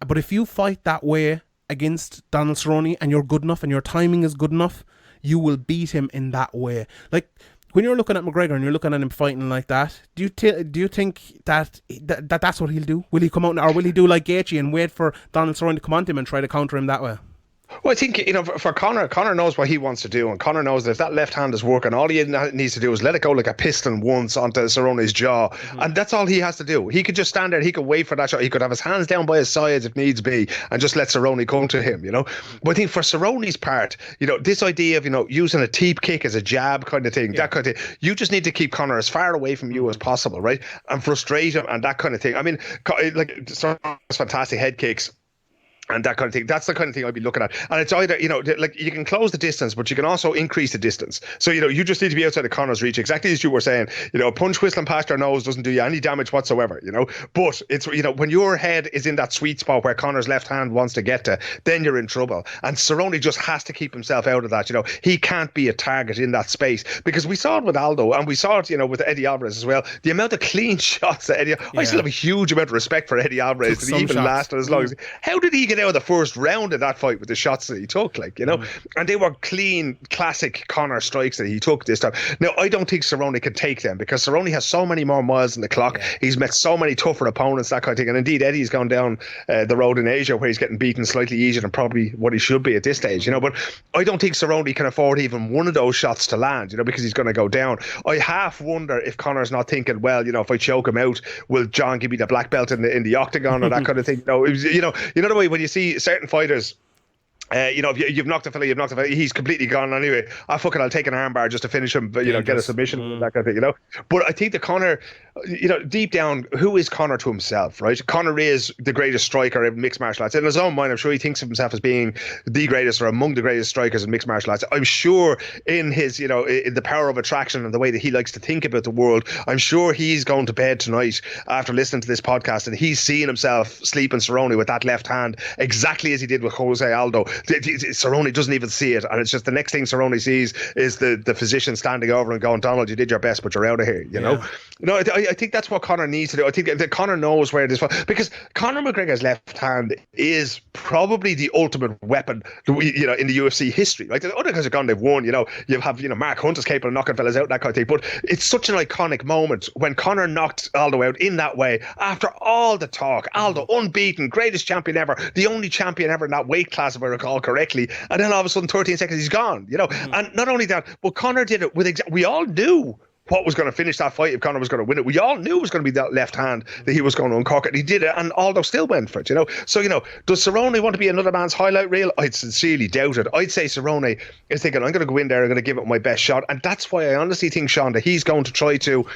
[SPEAKER 1] But if you fight that way against Donald Cerrone and you're good enough and your timing is good enough, you will beat him in that way. Like when you're looking at McGregor and you're looking at him fighting like that, do you think that that's what he'll do? Will he come out, or will he do like Gaethje and wait for Donald Cerrone to come on to him and try to counter him that way?
[SPEAKER 5] Well, I think, for Conor knows what he wants to do, and Conor knows that if that left hand is working, all he needs to do is let it go like a piston once onto Cerrone's jaw, and that's all he has to do. He could just stand there, he could wait for that shot, he could have his hands down by his sides if needs be, and just let Cerrone come to him, But I think for Cerrone's part, this idea of, using a teep kick as a jab kind of thing, that kind of thing, you just need to keep Conor as far away from you as possible, right? And frustrate him and that kind of thing. I mean, like, Cerrone's fantastic head kicks and that kind of thing. That's the kind of thing I'd be looking at. And it's either, like, you can close the distance, but you can also increase the distance. So, you just need to be outside of Conor's reach, exactly as you were saying. A punch whistling past your nose doesn't do you any damage whatsoever, But it's, when your head is in that sweet spot where Conor's left hand wants to get to, then you're in trouble. And Cerrone just has to keep himself out of that, He can't be a target in that space, because we saw it with Aldo, and we saw it, with Eddie Alvarez as well. The amount of clean shots that Eddie... I still have a huge amount of respect for Eddie Alvarez, that he even lasted as long as... How did he get out of the first round of that fight with the shots that he took, and they were clean, classic Conor strikes that he took this time. Now, I don't think Cerrone can take them, because Cerrone has so many more miles in the clock. He's met so many tougher opponents, that kind of thing, and indeed Eddie's gone down the road in Asia where he's getting beaten slightly easier than probably what he should be at this stage, but I don't think Cerrone can afford even one of those shots to land, because he's going to go down. I half wonder if Conor's not thinking, well, if I choke him out, will John give me the black belt in the octagon or that kind of thing? No, the way when you see certain fighters, if you've knocked a fella, he's completely gone anyway. I'll take an armbar just to finish him, but get a submission and that kind of thing, But I think that Conor, deep down, who is Conor to himself, right? Conor is the greatest striker in mixed martial arts. In his own mind, I'm sure he thinks of himself as being the greatest or among the greatest strikers in mixed martial arts. I'm sure in his, in the power of attraction and the way that he likes to think about the world, I'm sure he's going to bed tonight after listening to this podcast and he's seeing himself sleeping Cerrone with that left hand exactly as he did with Jose Aldo. Cerrone doesn't even see it, and it's just the next thing Cerrone sees is the physician standing over and going, Donald, you did your best, but you're out of here, you know? No, I think that's what Conor needs to do. I think that Conor knows where it is, because Conor McGregor's left hand is probably the ultimate weapon, in the UFC history. Like, the other guys have gone, they've won, you have, Mark Hunt is capable of knocking fellas out, that kind of thing, but it's such an iconic moment when Conor knocked Aldo out in that way, after all the talk, Aldo unbeaten, greatest champion ever, the only champion ever in that weight class, if I recall correctly, and then all of a sudden 13 seconds he's gone, and not only that, but Conor did it with we all knew what was going to finish that fight if Conor was going to win it. We all knew it was going to be that left hand that he was going to uncork it. He did it, and Aldo still went for it, So, does Cerrone want to be another man's highlight reel? I'd sincerely doubt it. I'd say Cerrone is thinking, I'm going to go in there, I'm going to give it my best shot. And that's why I honestly think, Sean, that he's going to try to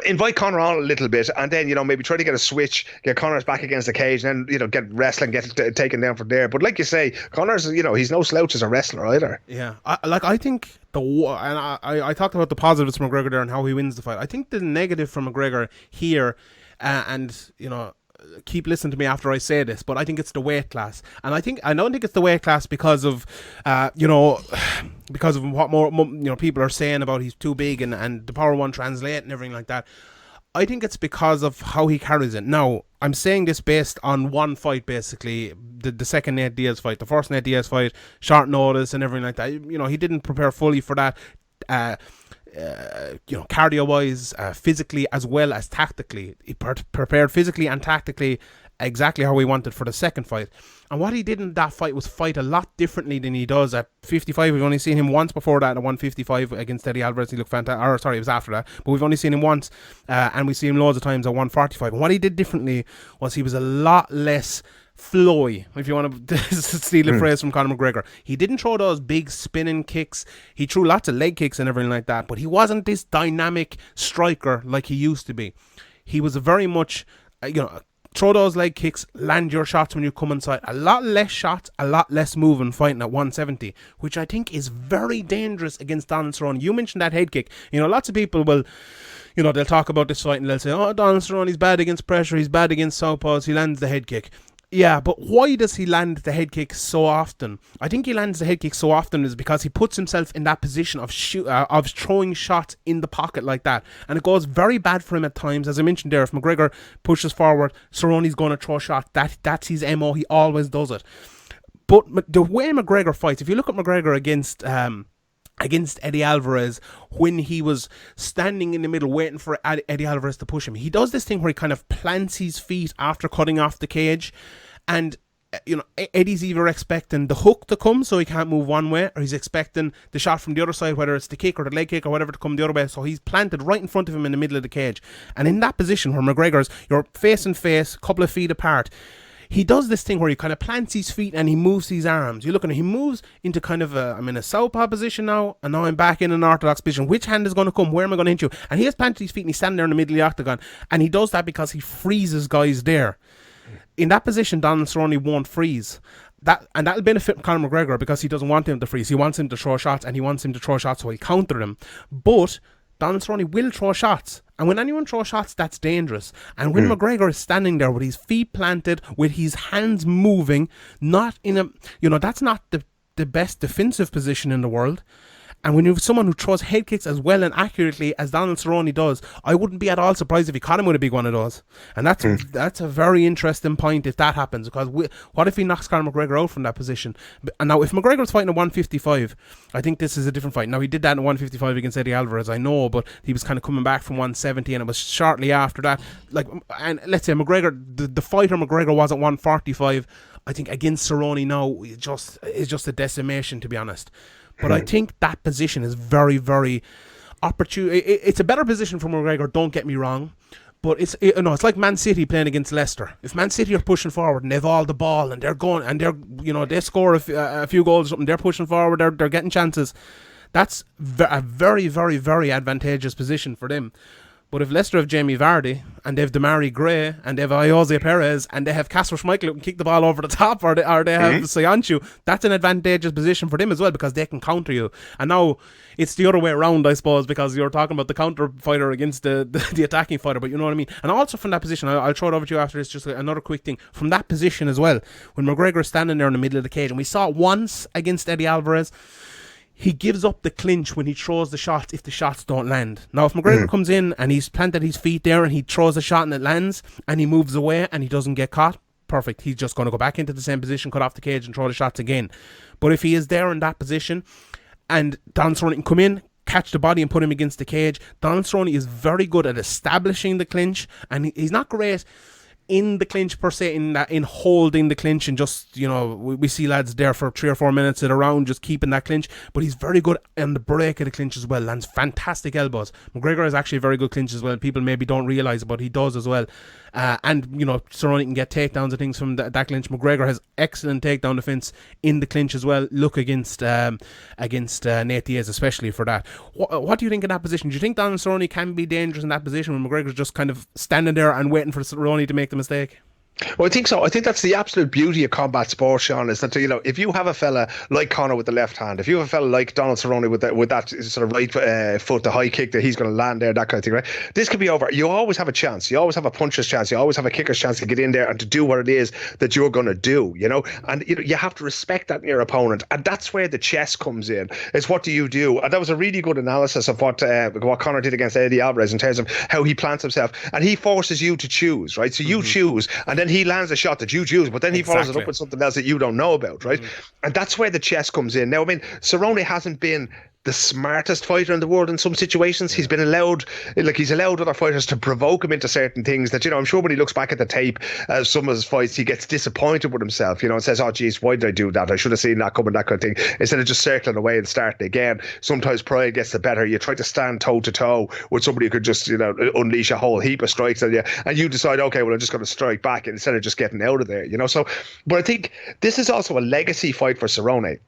[SPEAKER 5] invite Conor on a little bit, and then maybe try to get a switch, get Conor's back against the cage, and then get wrestling, get taken down from there. But like you say, Conor's he's no slouch as a wrestler either.
[SPEAKER 1] Yeah, I think I talked about the positives from McGregor there and how he wins the fight. I think the negative from McGregor here, keep listening to me after I say this, but I think it's the weight class, and I don't think it's the weight class because of because of what more people are saying about he's too big and the power one translate and everything like that. I think it's because of how he carries it. Now, I'm saying this based on one fight, basically, the second Nate Diaz fight. The first Nate Diaz fight, short notice and everything like that. He didn't prepare fully for that. Cardio-wise, physically as well as tactically. He prepared physically and tactically exactly how he wanted for the second fight. And what he did in that fight was fight a lot differently than he does at 55. We've only seen him once before that at 155 against Eddie Alvarez. He looked fantastic. It was after that. But we've only seen him once, and we've seen him loads of times at 145. And what he did differently was he was a lot less flowy, if you want to steal a phrase from Conor McGregor. He didn't throw those big spinning kicks. He threw lots of leg kicks and everything like that, but he wasn't this dynamic striker like he used to be. He was a very much, throw those leg kicks, land your shots when you come inside. A lot less shots, a lot less moving fighting at 170, which I think is very dangerous against Donald Cerrone. You mentioned that head kick. Lots of people will, they'll talk about this fight and they'll say, Donald Cerrone, he's bad against pressure, he's bad against southpaws, he lands the head kick. Yeah, but why does he land the head kick so often? I think he lands the head kick so often is because he puts himself in that position of throwing shots in the pocket like that. And it goes very bad for him at times. As I mentioned there, if McGregor pushes forward, Cerrone's going to throw a shot. That's his MO. He always does it. But the way McGregor fights, if you look at McGregor against Eddie Alvarez, when he was standing in the middle waiting for Eddie Alvarez to push him, he does this thing where he kind of plants his feet after cutting off the cage, and Eddie's either expecting the hook to come so he can't move one way, or he's expecting the shot from the other side, whether it's the kick or the leg kick or whatever, to come the other way, so he's planted right in front of him in the middle of the cage. And in that position where McGregor's, you're face and face, a couple of feet apart, he does this thing where he kind of plants his feet and he moves his arms. You look at him, he moves into kind of I'm in a southpaw position now, and now I'm back in an orthodox position. Which hand is going to come? Where am I going to hit you? And he has planted his feet and he's standing there in the middle of the octagon, and he does that because he freezes guys there. In that position, Donald Cerrone won't freeze. That'll benefit Conor McGregor because he doesn't want him to freeze. He wants him to throw shots, and he wants him to throw shots so he'll counter him. But Donald Cerrone will throw shots, and when anyone throws shots, that's dangerous. And when McGregor is standing there with his feet planted, with his hands moving, not in a, that's not the best defensive position in the world. And when you have someone who throws head kicks as well and accurately as Donald Cerrone does, I wouldn't be at all surprised if he caught him with a big one of those. And that's a very interesting point if that happens, because what if he knocks Conor McGregor out from that position? And now, if McGregor's fighting at 155, I think this is a different fight. Now, he did that at 155 against Eddie Alvarez, I know, but he was kind of coming back from 170, and it was shortly after that. And let's say McGregor, the fighter McGregor was at 145. I think against Cerrone now is just a decimation, to be honest. But I think that position is very, very opportune. It's a better position for McGregor, don't get me wrong. But it's like Man City playing against Leicester. If Man City are pushing forward and they've all the ball and they're going and they score a few goals or something, they're pushing forward, they're getting chances. That's a very, very, very advantageous position for them. But if Leicester have Jamie Vardy and they have Damari Gray and they have Jose Perez and they have Kasper Schmeichel who can kick the ball over the top, or they have Soyuncu, that's an advantageous position for them as well, because they can counter you. And now it's the other way around, I suppose, because you're talking about the counter fighter against the attacking fighter, but you know what I mean. And also from that position, I'll throw it over to you after this, just another quick thing. From that position as well, when McGregor is standing there in the middle of the cage, and we saw it once against Eddie Alvarez, he gives up the clinch when he throws the shots if the shots don't land. Now, if McGregor comes in and he's planted his feet there and he throws a shot and it lands and he moves away and he doesn't get caught, perfect. He's just going to go back into the same position, cut off the cage and throw the shots again. But if he is there in that position and Donald Cerrone can come in, catch the body and put him against the cage, Donald Cerrone is very good at establishing the clinch, and he's not great in the clinch per se, in holding the clinch and just, you know, we see lads there for 3 or 4 minutes at a round just keeping that clinch, but he's very good on the break of the clinch as well, lands fantastic elbows. McGregor is actually a very good clinch as well. People maybe don't realise it, but he does as well. And, you know, Cerrone can get takedowns and things from that clinch. McGregor has excellent takedown defence in the clinch as well. Look against Nate Diaz, especially for that. What do you think in that position? Do you think Donald Cerrone can be dangerous in that position when McGregor's just kind of standing there and waiting for Cerrone to make the mistake?
[SPEAKER 5] Well, I think so. I think that's the absolute beauty of combat sports, Sean, is that, you know, if you have a fella like Conor with the left hand, if you have a fella like Donald Cerrone with that sort of right foot, the high kick that he's going to land there, that kind of thing, right? This could be over. You always have a chance. You always have a puncher's chance. You always have a kicker's chance to get in there and to do what it is that you're going to do, you know? And you know, you have to respect that in your opponent. And that's where the chess comes in. It's what do you do? And that was a really good analysis of what Conor did against Eddie Alvarez in terms of how he plants himself. And he forces you to choose, right? So you choose, and then he lands a shot that you choose, but then he follows it up with something else that you don't know about, right? And that's where the chess comes in. Now, I mean, Cerrone hasn't been the smartest fighter in the world in some situations. He's allowed other fighters to provoke him into certain things that, you know, I'm sure when he looks back at the tape, some of his fights, he gets disappointed with himself, you know, and says, oh geez, why did I do that? I should have seen that coming, that kind of thing, instead of just circling away and starting again. Sometimes pride gets the better. You try to stand toe to toe with somebody who could just, you know, unleash a whole heap of strikes on you, and you decide, okay, well, I'm just going to strike back instead of just getting out of there, you know. So, but I think this is also a legacy fight for Cerrone.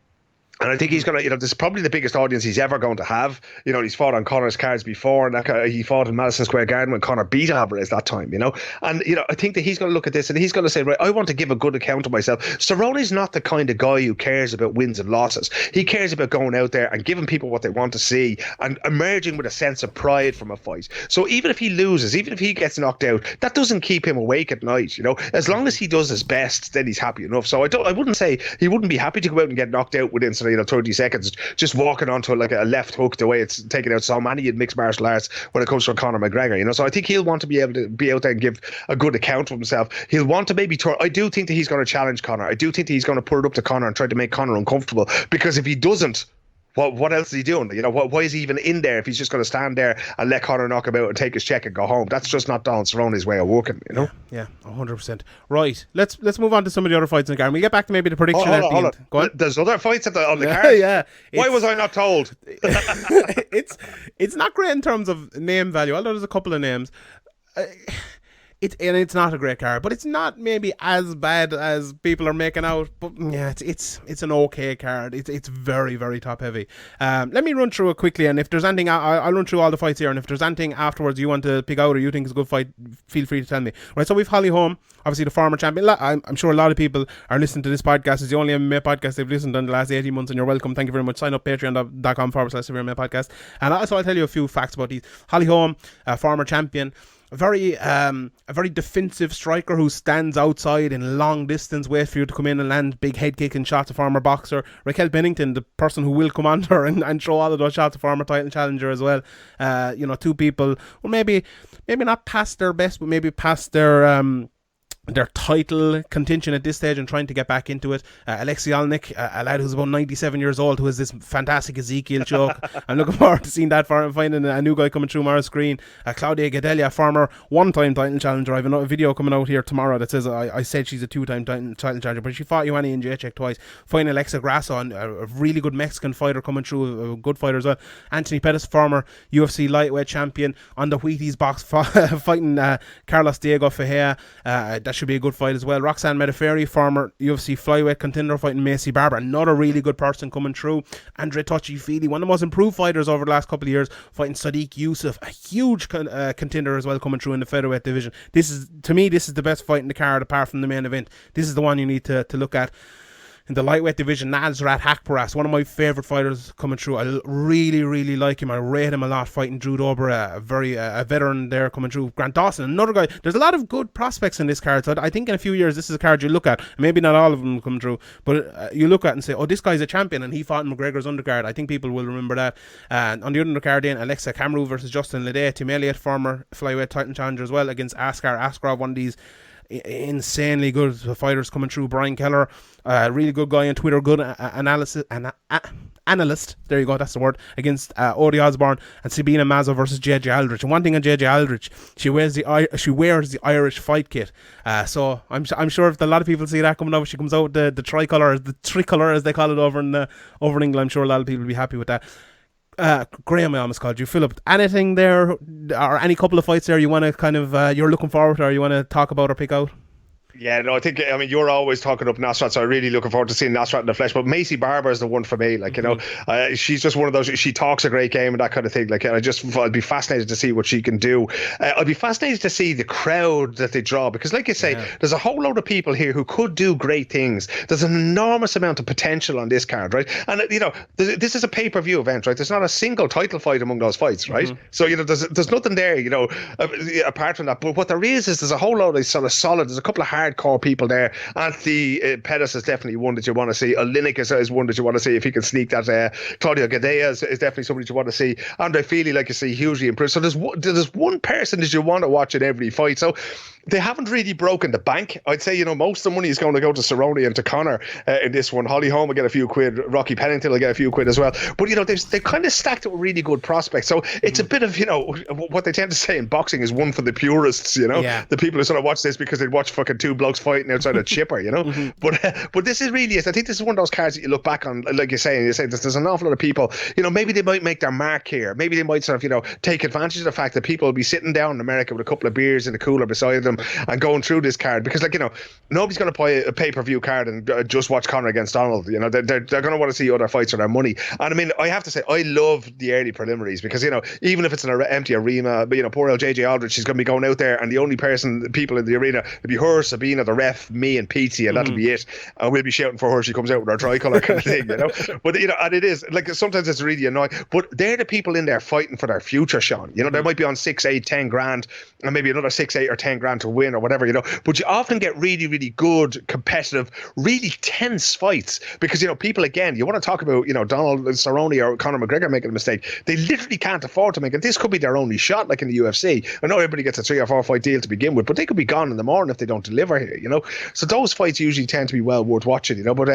[SPEAKER 5] And I think he's going to, you know, this is probably the biggest audience he's ever going to have. You know, he's fought on Conor's cards before, and he fought in Madison Square Garden when Conor beat Alvarez that time, you know. And, you know, I think that he's going to look at this and he's going to say, right, I want to give a good account of myself. Cerrone's not the kind of guy who cares about wins and losses. He cares about going out there and giving people what they want to see and emerging with a sense of pride from a fight. So even if he loses, even if he gets knocked out, that doesn't keep him awake at night, you know. As long as he does his best, then he's happy enough. So I wouldn't say he wouldn't be happy to go out and get knocked out within, you know, 30 seconds, just walking onto like a left hook the way it's taken out so many in mixed martial arts when it comes from Conor McGregor, you know. So I think he'll want to be able to be out there and give a good account of himself. He'll want to maybe I do think that he's going to challenge Conor. I do think that he's going to put it up to Conor and try to make Conor uncomfortable, because if he doesn't, what else is he doing? You know, why is he even in there if he's just going to stand there and let Conor knock him out and take his check and go home? That's just not Donald Cerrone's way of working, you know?
[SPEAKER 1] Yeah, 100%. Right, let's move on to some of the other fights in the card. We get back to maybe the prediction at the end. Go on.
[SPEAKER 5] There's other fights on the card?
[SPEAKER 1] Yeah.
[SPEAKER 5] Why was I not told?
[SPEAKER 1] It's not great in terms of name value, although there's a couple of names. It's not a great card, but it's not maybe as bad as people are making out. But yeah, it's an okay card. It's very, very top heavy. Let me run through it quickly, and if there's anything, I'll run through all the fights here, and if there's anything afterwards you want to pick out or you think is a good fight, feel free to tell me. Right, so we've Holly Holm, obviously the former champion. I'm sure a lot of people are listening to this podcast. It's the only MMA podcast they've listened to in the last 18 months, and you're welcome. Thank you very much. Sign up patreon.com/SevereMMA podcast. And also I'll tell you a few facts about these. Holly Holm, former champion. A very defensive striker who stands outside in long distance, wait for you to come in and land big head kicking shots. A former boxer. Raquel Bennington, the person who will come on to her and throw all of those shots. A former title challenger as well. You know, two people who maybe not past their best, but maybe past their title contention at this stage and trying to get back into it. Alexei Olnik, a lad who's about 97 years old, who has this fantastic Ezekiel choke. I'm looking forward to seeing that, finding a new guy coming through my screen. Claudia Gadelia, former one-time title challenger. I have a video coming out here tomorrow that says I said she's a two-time title challenger, but she fought Ioana Jędrzejczyk twice. Finding Alexa Grasso, a really good Mexican fighter coming through, a good fighter as well. Anthony Pettis, former UFC lightweight champion on the Wheaties box, fighting Carlos Diego Ferreira. That should be a good fight as well. Roxanne Medeferi, former UFC flyweight contender, fighting Maisie Barber, another really good person coming through. Andre Touchy-Feely, one of the most improved fighters over the last couple of years, fighting Sadiq Youssef, a huge contender as well, coming through in the featherweight division. This is the best fight in the card apart from the main event. This is the one you need to look at. In the lightweight division, Nasrat Hakparas, one of my favourite fighters coming through. I really, really like him. I rate him a lot, fighting Drew Dober, a veteran there coming through. Grant Dawson, another guy. There's a lot of good prospects in this card. So I think in a few years, this is a card you look at. Maybe not all of them come through, but you look at and say, oh, this guy's a champion, and he fought in McGregor's undercard. I think people will remember that. On the undercard, then, Alexa Camru versus Justin Lede. Tim Elliott, former flyweight title challenger as well, against Askar Askarov, one of these insanely good fighters coming through. Brian Keller, really good guy on Twitter, good analyst, there you go, that's the word, against Odie Osborne. And Sabina Mazo versus JJ Aldrich. And one thing on JJ Aldrich, she wears the Irish fight kit, so I'm sure if a lot of people see that coming over, she comes out with the tricolour as they call it over in England. I'm sure a lot of people will be happy with that. Graham, I almost called you. Philip, anything there, or any couple of fights there you want to kind of you're looking forward to, or you want to talk about or pick out?
[SPEAKER 5] Yeah, no, I mean, you're always talking up Nasrat, so I'm really looking forward to seeing Nasrat in the flesh. But Maisie Barber is the one for me. Like, you know, she's just one of those. She talks a great game and that kind of thing. Like, I'd be fascinated to see what she can do. I'd be fascinated to see the crowd that they draw, because, like you say, there's a whole load of people here who could do great things. There's an enormous amount of potential on this card, right? And you know, this is a pay-per-view event, right? There's not a single title fight among those fights, right? So you know, there's nothing there, you know, apart from that. But what there is there's a whole load of sort of solid. There's a couple of hardcore people there. Anthony Pettis is definitely one that you want to see. Olynyk is one that you want to see if he can sneak that. Claudio Gadea is definitely somebody you want to see. Andre Feely, like you say, hugely improved. So there's one person that you want to watch in every fight. So they haven't really broken the bank. I'd say, you know, most of the money is going to go to Cerrone and to Conor in this one. Holly Holm will get a few quid. Rocky Pennington will get a few quid as well. But, you know, they've kind of stacked it with really good prospects. So it's a bit of, you know, what they tend to say in boxing is one for the purists, you know. The people who sort of watch this because they'd watch fucking two blokes fighting outside a chipper, you know. But this is really, I think this is one of those cards that you look back on, like you say there's an awful lot of people, you know, maybe they might make their mark here. Maybe they might sort of, you know, take advantage of the fact that people will be sitting down in America with a couple of beers in the cooler beside them and going through this card, because, like, you know, nobody's going to buy a pay-per-view card and just watch Conor against Donald. You know, they're going to want to see other fights for their money. And I mean, I have to say, I love the early preliminaries, because, you know, even if it's an empty arena, but, you know, poor old JJ Aldrich, she's going to be going out there, and the only people in the arena will be her, Sabina, the ref, me, and Petey, and that'll be it. And we'll be shouting for her. She comes out with her tricolour kind of thing, you know. But, you know, and it is like, sometimes it's really annoying, but they're the people in there fighting for their future, Sean. You know, they might be on 6, 8, 10 grand, and maybe another 6, 8 or 10 grand to win or whatever, you know. But you often get really, really good, competitive, really tense fights, because, you know, people, again, you want to talk about, you know, Donald Cerrone or Conor McGregor making a mistake. They literally can't afford to make it. This could be their only shot, like in the UFC. I know everybody gets a 3 or 4 fight deal to begin with, but they could be gone in the morning if they don't deliver here, you know. So those fights usually tend to be well worth watching, you know. But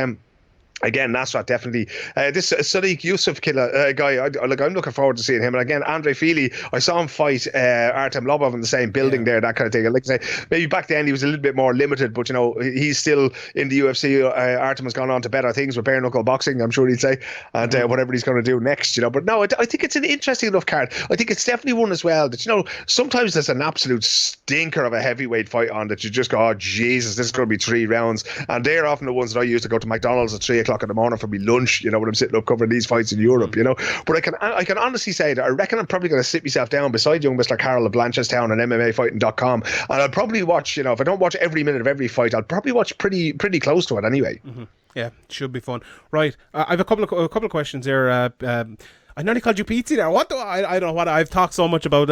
[SPEAKER 5] again, Nasrat definitely. This Sadiq Youssef guy, I'm looking forward to seeing him. And again, Andre Feely, I saw him fight Artem Lobov in the same building there, that kind of thing. Like I say, maybe back then he was a little bit more limited, but, you know, he's still in the UFC. Artem has gone on to better things with bare knuckle boxing, I'm sure he'd say, and whatever he's going to do next, you know. But no, I think it's an interesting enough card. I think it's definitely one as well that, you know, sometimes there's an absolute stinker of a heavyweight fight on that you just go, oh Jesus, this is going to be 3 rounds. And they're often the ones that I used to go to McDonald's at 3 o'clock in the morning for me lunch, you know, when I'm sitting up covering these fights in Europe, you know. But I can honestly say that I reckon I'm probably going to sit myself down beside young Mr. Carroll of Blanchardstown and MMAfighting.com, and I'll probably watch, you know, if I don't watch every minute of every fight, I'll probably watch pretty close to it anyway.
[SPEAKER 1] Yeah, should be fun. Right, I have a couple of questions here. I nearly called you Pizzi there. What do I don't know what I've talked so much about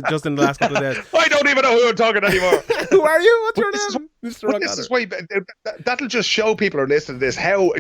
[SPEAKER 1] just in the last couple of days.
[SPEAKER 5] I don't even know who I'm talking anymore.
[SPEAKER 1] Who are you? What's your name?
[SPEAKER 5] Mr. This is why that'll just show people who are listening to this how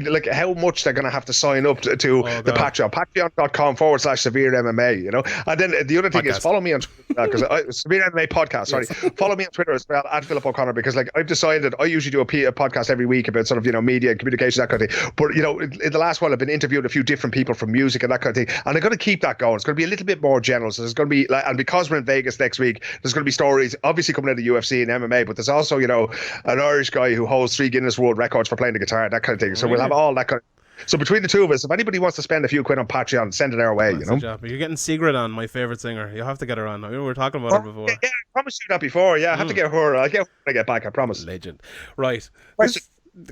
[SPEAKER 5] much they're going to have to sign up to the Patreon. Patreon.com/SevereMMA, you know. And then the other thing is follow me on Twitter, because SevereMMA podcast, sorry. Follow me on Twitter as well, @Philip O'Connor, because, like, I've decided I usually do a podcast every week about sort of, you know, media and communication, that kind of thing. But, you know, in the last while I've been interviewing a few different people from music and that kind of thing, and I'm going to keep that going. It's going to be a little bit more general. So there's going to be, like, and because we're in Vegas next week, there's going to be stories obviously coming out of UFC and MMA, but there's also, you know, an Irish guy who holds 3 Guinness World Records for playing the guitar, that kind of thing. So we'll have all that kind of So between the two of us, if anybody wants to spend a few quid on Patreon, send it our way, you know.
[SPEAKER 1] You're getting Sigrid on, my favourite singer. You have to get her on. We were talking about her before.
[SPEAKER 5] Yeah, I promised you that before. Yeah, I have to get her. I'll get her when I get back, I promise.
[SPEAKER 1] Legend. Right.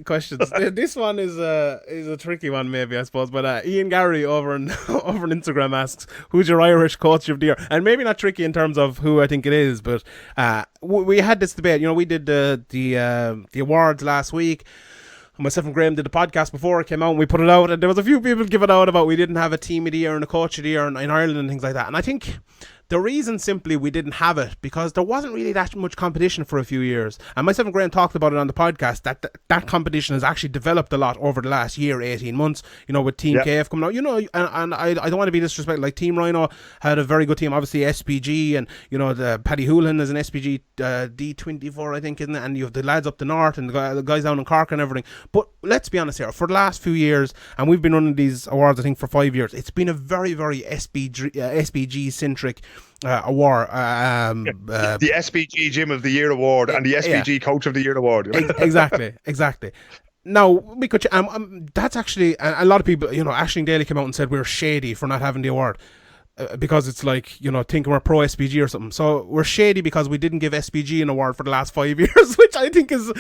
[SPEAKER 1] Questions. This one is a tricky one, maybe, I suppose. But Ian Gary over on Instagram asks, "Who's your Irish coach of the year?" And maybe not tricky in terms of who I think it is, but we had this debate. You know, we did the awards last week. Myself and Graham did the podcast before it came out, and we put it out, and there was a few people giving out about we didn't have a team of the year and a coach of the year in Ireland and things like that. And I think the reason simply we didn't have it because there wasn't really that much competition for a few years. And myself and Graham talked about it on the podcast that competition has actually developed a lot over the last year, 18 months, you know, with Team KF coming out, you know, and I don't want to be disrespectful. Like Team Rhino had a very good team, obviously SPG, and you know, the Paddy Houlihan is an SPG D24, I think, isn't it? And you have the lads up the north and the guys down in Cork and everything. But let's be honest here, for the last few years, and we've been running these awards I think for 5 years, it's been a very, very SPG centric award.
[SPEAKER 5] The SPG Gym of the Year award and the SPG Coach of the Year award.
[SPEAKER 1] Exactly. Now, we could. That's actually a lot of people. You know, Aisling Daly came out and said we're shady for not having the award. Because it's like, you know, thinking we're pro SPG or something. So we're shady because we didn't give SPG an award for the last 5 years, which I think is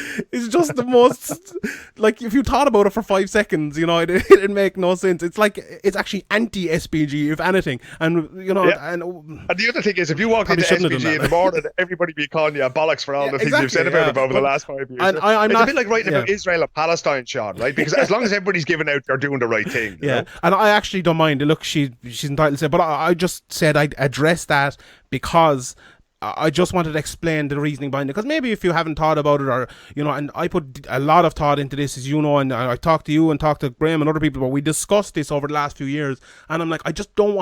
[SPEAKER 1] just the most, like, if you thought about it for 5 seconds, you know, it'd make no sense. It's like, it's actually anti-SPG, if anything. And, you know, and
[SPEAKER 5] the other thing is, if you walk into SPG in the morning, everybody be calling you bollocks for all the things you've said about it over the last 5 years.
[SPEAKER 1] And it's
[SPEAKER 5] a bit like writing about Israel and Palestine, Sean, right? Because as long as everybody's giving out, they're doing the right thing. You know?
[SPEAKER 1] And I actually don't mind. Look, she's entitled to say, but I just said I'd address that because I just wanted to explain the reasoning behind it, because maybe if you haven't thought about it, or, you know, and I put a lot of thought into this, as you know, and I talked to you and talked to Graham and other people, but we discussed this over the last few years, and I'm like, I don't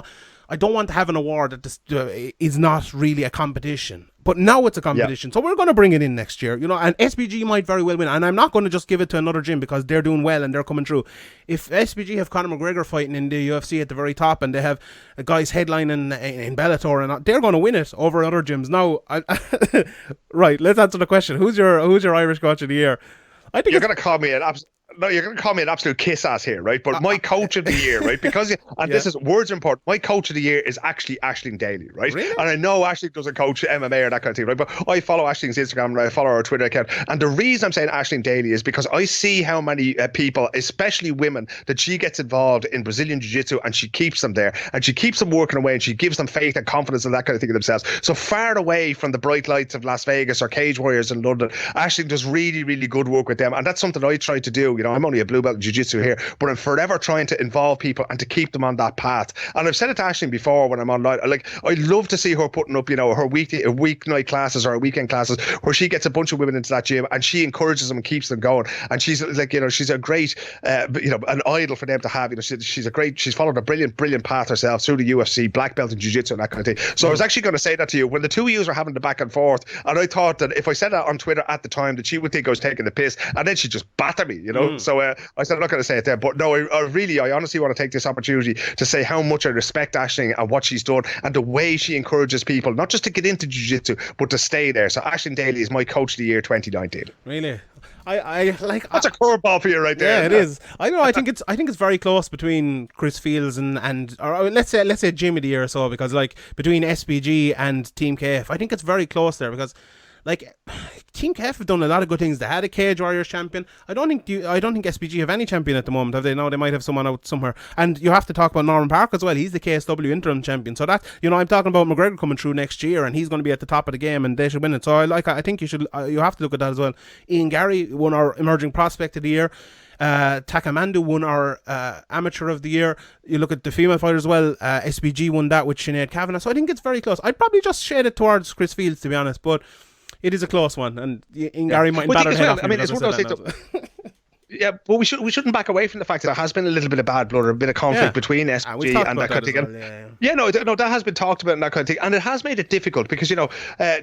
[SPEAKER 1] want to have an award that is not really a competition. But now it's a competition. So we're going to bring it in next year, you know, and SPG might very well win. And I'm not going to just give it to another gym because they're doing well and they're coming through. If SPG have Conor McGregor fighting in the UFC at the very top, and they have guys headlining in Bellator, and they're going to win it over other gyms. Now, right, let's answer the question. Who's your Irish coach of the year? I think
[SPEAKER 5] you're going to call me an absolute kiss ass here, right? But my coach of the year, right? Because, and this is words important, my coach of the year is actually Aisling Daly, right?
[SPEAKER 1] Really?
[SPEAKER 5] And I know Aisling doesn't coach MMA or that kind of thing, right? But I follow Aisling's Instagram and I follow her Twitter account. And the reason I'm saying Aisling Daly is because I see how many people, especially women, that she gets involved in Brazilian Jiu-Jitsu, and she keeps them there, and she keeps them working away, and she gives them faith and confidence and that kind of thing in themselves. So far away from the bright lights of Las Vegas or Cage Warriors in London, Aisling does really, really good work with them. And that's something I try to do. You know, I'm only a blue belt in Jiu-Jitsu here, but I'm forever trying to involve people and to keep them on that path. And I've said it to Aisling before when I'm online, like, I love to see her putting up, you know, her weeknight classes or her weekend classes where she gets a bunch of women into that gym and she encourages them and keeps them going. And she's like, you know, she's a great, you know, an idol for them to have. You know, she's followed a brilliant path herself through the UFC, black belt in Jiu-Jitsu and that kind of thing. So I was actually going to say that to you when the two of you were having the back and forth, and I thought that if I said that on Twitter at the time, that she would think I was taking the piss, and then she'd just batter me, you know. So I said I'm not going to say it there, but no, I honestly want to take this opportunity to say how much I respect Aisling and what she's done and the way she encourages people not just to get into jiu-jitsu but to stay there. So Aisling Daly is my coach of the year 2019.
[SPEAKER 1] Really? I like
[SPEAKER 5] that's a curveball for you right there.
[SPEAKER 1] Yeah, it is. I know. I think it's very close between Chris Fields and or let's say Jim of the year or so, because like between SPG and Team KF, I think it's very close there, because like Team KF have done a lot of good things. They had a Cage Warriors champion. I don't think SPG have any champion at the moment, have they? No, they might have someone out somewhere. And you have to talk about Norman Park as well. He's the KSW interim champion. So that, you know, I'm talking about McGregor coming through next year, and he's going to be at the top of the game, and they should win it. So I think you have to look at that as well. Ian Gary won our emerging prospect of the year. Takamandu won our amateur of the year. You look at the female fighters as well. SPG won that with Sinead Cavanaugh. So I think it's very close. I'd probably just shade it towards Chris Fields, to be honest, but it is a close one, and Gary might batter head off.
[SPEAKER 5] I mean, it's one of those things. Yeah, but we shouldn't back away from the fact that there has been a little bit of bad blood or a bit of conflict between SPG and that kind of thing. No, that has been talked about and that kind of thing, and it has made it difficult because, you know,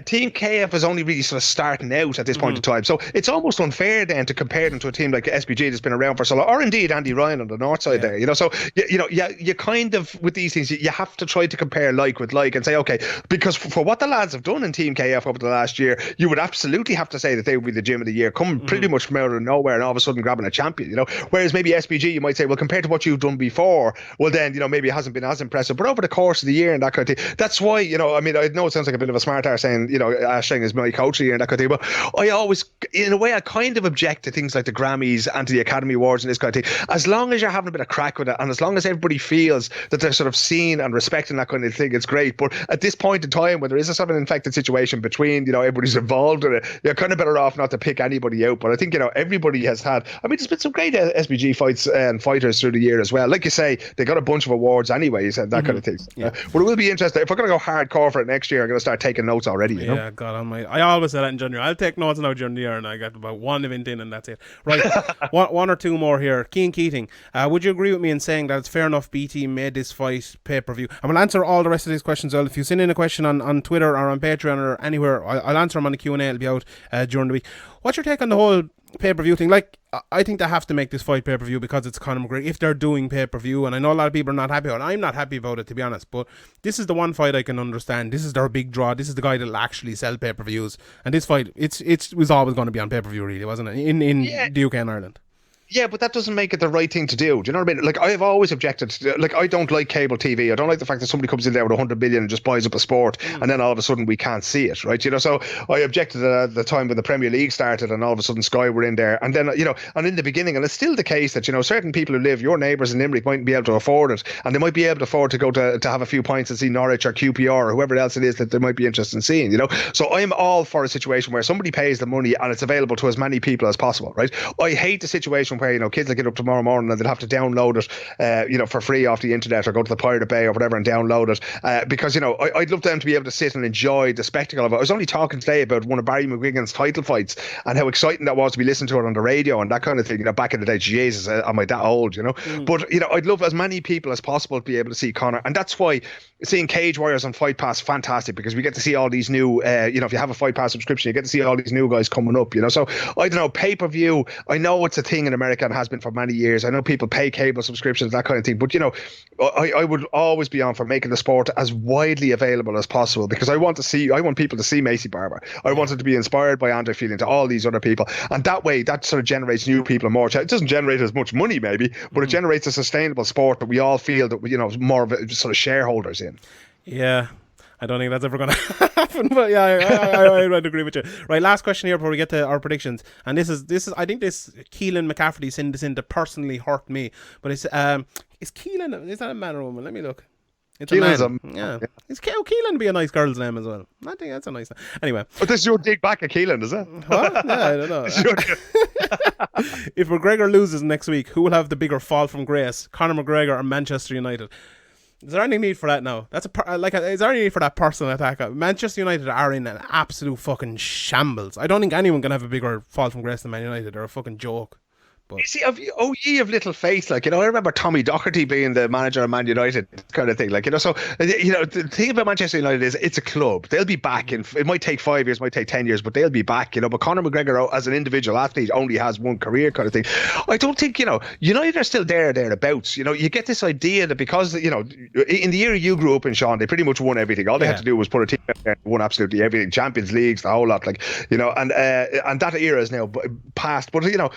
[SPEAKER 5] Team KF is only really sort of starting out at this point in time, so it's almost unfair then to compare them to a team like SPG that's been around for so long, or indeed Andy Ryan on the north side there. You know, so you kind of, with these things, you have to try to compare like with like and say, okay, because for what the lads have done in Team KF over the last year, you would absolutely have to say that they would be the gym of the year, coming pretty much from out of nowhere and all of a sudden grab having a champion, you know. Whereas maybe SBG, you might say, well, compared to what you've done before, well then, you know, maybe it hasn't been as impressive. But over the course of the year and that kind of thing, that's why, you know, I mean, I know it sounds like a bit of a smart ass saying, you know, Ashling is my coach here and that kind of thing, but I always, in a way, I kind of object to things like the Grammys and to the Academy Awards and this kind of thing. As long as you're having a bit of crack with it, and as long as everybody feels that they're sort of seen and respecting that kind of thing, it's great. But at this point in time, when there is a sort of infected situation between, you know, everybody's involved in it, you're kind of better off not to pick anybody out. But I think, you know, everybody has had, I mean, there's been some great SBG fights and fighters through the year as well. Like you say, they got a bunch of awards anyways and that kind of thing.
[SPEAKER 1] Yeah.
[SPEAKER 5] But it will be interesting. If we're going to go hardcore for it next year, I'm going to start taking notes already, you know?
[SPEAKER 1] Yeah, God almighty. I always say that in January. I'll take notes now during the year, and I got about one event in and that's it. Right, one or two more here. Cian Keating, would you agree with me in saying that it's fair enough BT made this fight pay-per-view? I will answer all the rest of these questions. Well, if you send in a question on Twitter or on Patreon or anywhere, I'll answer them on the Q&A. It'll be out during the week. What's your take on the whole pay-per-view thing? Like, I think they have to make this fight pay-per-view because it's Conor McGregor. If they're doing pay-per-view, and I know a lot of people are not happy about it, I'm not happy about it, to be honest, but this is the one fight I can understand. This is their big draw. This is the guy that'll actually sell pay-per-views, and this fight, it was always going to be on pay-per-view, really, wasn't it, in the UK and Ireland?
[SPEAKER 5] Yeah, but that doesn't make it the right thing to do. Do you know what I mean? Like, I have always objected to, like, I don't like cable TV. I don't like the fact that somebody comes in there with 100 million and just buys up a sport, and then all of a sudden we can't see it, right? You know, so I objected at the time when the Premier League started, and all of a sudden Sky were in there, and then, you know, and in the beginning, and it's still the case that, you know, certain people who live, your neighbours in Limerick, mightn't be able to afford it, and they might be able to afford to go to have a few pints and see Norwich or QPR or whoever else it is that they might be interested in seeing, you know. So I'm all for a situation where somebody pays the money and it's available to as many people as possible, right? I hate the situation where, you know, kids that get up tomorrow morning and they'll have to download it, you know, for free off the internet, or go to the Pirate Bay or whatever and download it, because, you know, I'd love them to be able to sit and enjoy the spectacle of it. I was only talking today about one of Barry McGuigan's title fights and how exciting that was to be listening to it on the radio and that kind of thing, you know, back in the day. Jesus, am I that old, you know? But, you know, I'd love as many people as possible to be able to see Conor, and that's why seeing Cage Warriors on Fight Pass fantastic, because we get to see all these new, you know, if you have a Fight Pass subscription, you get to see all these new guys coming up, you know. So I don't know, pay-per-view, I know it's a thing in America and has been for many years. I know people pay cable subscriptions, that kind of thing, but, you know, I would always be on for making the sport as widely available as possible, because I want people to see Maisie Barber. I want it to be inspired by Andre Feeling, to all these other people, and that way that sort of generates new people more. It doesn't generate as much money maybe, but it generates a sustainable sport that we all feel that, you know, more of a sort of shareholders in.
[SPEAKER 1] Yeah, I don't think that's ever going to happen, but yeah, I would agree with you. Right, last question here before we get to our predictions, and this is I think this Keelan McCafferty sent this in to personally hurt me, but it's is Keelan, is that a man or woman? Let me look. It's Keelan's a man. Yeah. Is Keelan be a nice girl's name as well? I think that's a nice name. Anyway.
[SPEAKER 5] But this is your dig back at Keelan, is it?
[SPEAKER 1] What? Yeah, I don't know. If McGregor loses next week, who will have the bigger fall from grace? Conor McGregor or Manchester United? Is there any need for that now? Is there any need for that personal attack? Manchester United are in an absolute fucking shambles. I don't think anyone can have a bigger fall from grace than Man United. They're a fucking joke. But.
[SPEAKER 5] You see, ye of little faith, like, you know, I remember Tommy Docherty being the manager of Man United, kind of thing, like, you know. So, you know, the thing about Manchester United is it's a club. They'll be back, and it might take 5 years, might take 10 years, but they'll be back, you know. But Conor McGregor, as an individual athlete, only has one career, kind of thing. I don't think, you know, United are still thereabouts. You know, you get this idea that because, you know, in the era you grew up in, Sean, they pretty much won everything. All they had to do was put a team out there and won absolutely everything. Champions Leagues, the whole lot, like, you know, and that era is now past. But, you know,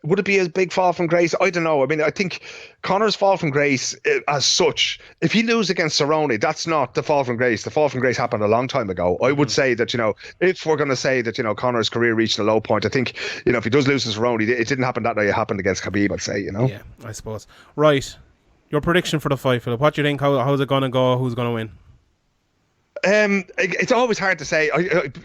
[SPEAKER 5] would it be a big fall from grace? I don't know. I mean, I think Conor's fall from grace as such, if he loses against Cerrone, that's not the fall from grace. The fall from grace happened a long time ago. I would say that, you know, if we're going to say that, you know, Conor's career reached a low point, I think, you know, if he does lose to Cerrone, it didn't happen that night. It happened against Khabib, I'd say, you know.
[SPEAKER 1] Yeah, I suppose. Right. Your prediction for the fight, Philip. What do you think? How's it going to go? Who's going to win?
[SPEAKER 5] It's always hard to say.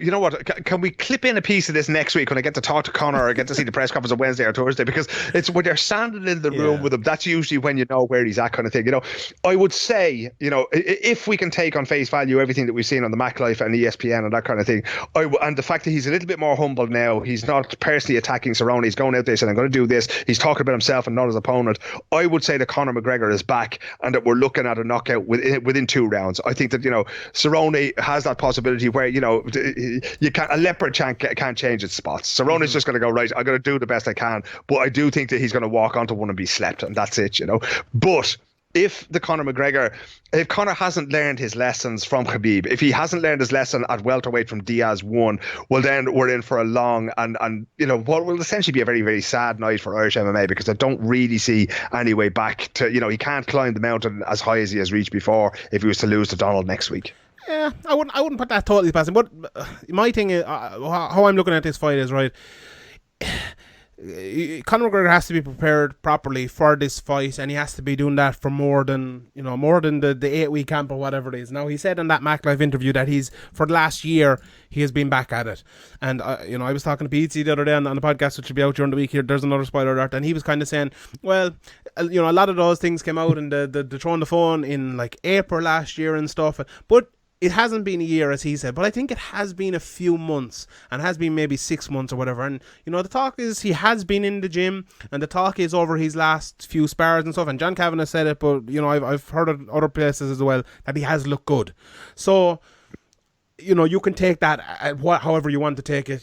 [SPEAKER 5] You know what? Can we clip in a piece of this next week when I get to talk to Conor or I get to see the press conference on Wednesday or Thursday? Because it's when you're standing in the room with him, that's usually when you know where he's at, kind of thing. You know, I would say, you know, if we can take on face value everything that we've seen on the Mac Life and ESPN and that kind of thing, and the fact that he's a little bit more humble now, he's not personally attacking Cerrone, he's going out there saying, I'm going to do this, he's talking about himself and not his opponent. I would say that Conor McGregor is back and that we're looking at a knockout within 2 rounds. I think that, you know, Cerrone has that possibility where, you know, a leopard can't change its spots. Cerrone's just going to go, right, I'm going to do the best I can, but I do think that he's going to walk onto one and be slept, and that's it, you know. But if Conor hasn't learned his lessons from Khabib, if he hasn't learned his lesson at welterweight from Diaz 1, well, then we're in for a long and what will essentially be a very, very sad night for Irish MMA, because I don't really see any way back to, he can't climb the mountain as high as he has reached before if he was to lose to Donald next week.
[SPEAKER 1] Yeah, I wouldn't put that totally past him. But my thing is, how I'm looking at this fight is, right, Conor McGregor has to be prepared properly for this fight, and he has to be doing that for more than the 8-week camp or whatever it is. Now, he said in that Mac Live interview that for the last year he has been back at it, and I was talking to Pete the other day on the podcast, which will be out during the week. Here, there's another spoiler alert, and he was kind of saying, well, a lot of those things came out in the throwing the phone in like April last year and stuff, but it hasn't been a year, as he said, but I think it has been a few months, and has been maybe 6 months or whatever. And the talk is he has been in the gym, and the talk is over his last few spars and stuff. And John Cavanaugh said it, but I've heard it other places as well that he has looked good. So you can take that however you want to take it.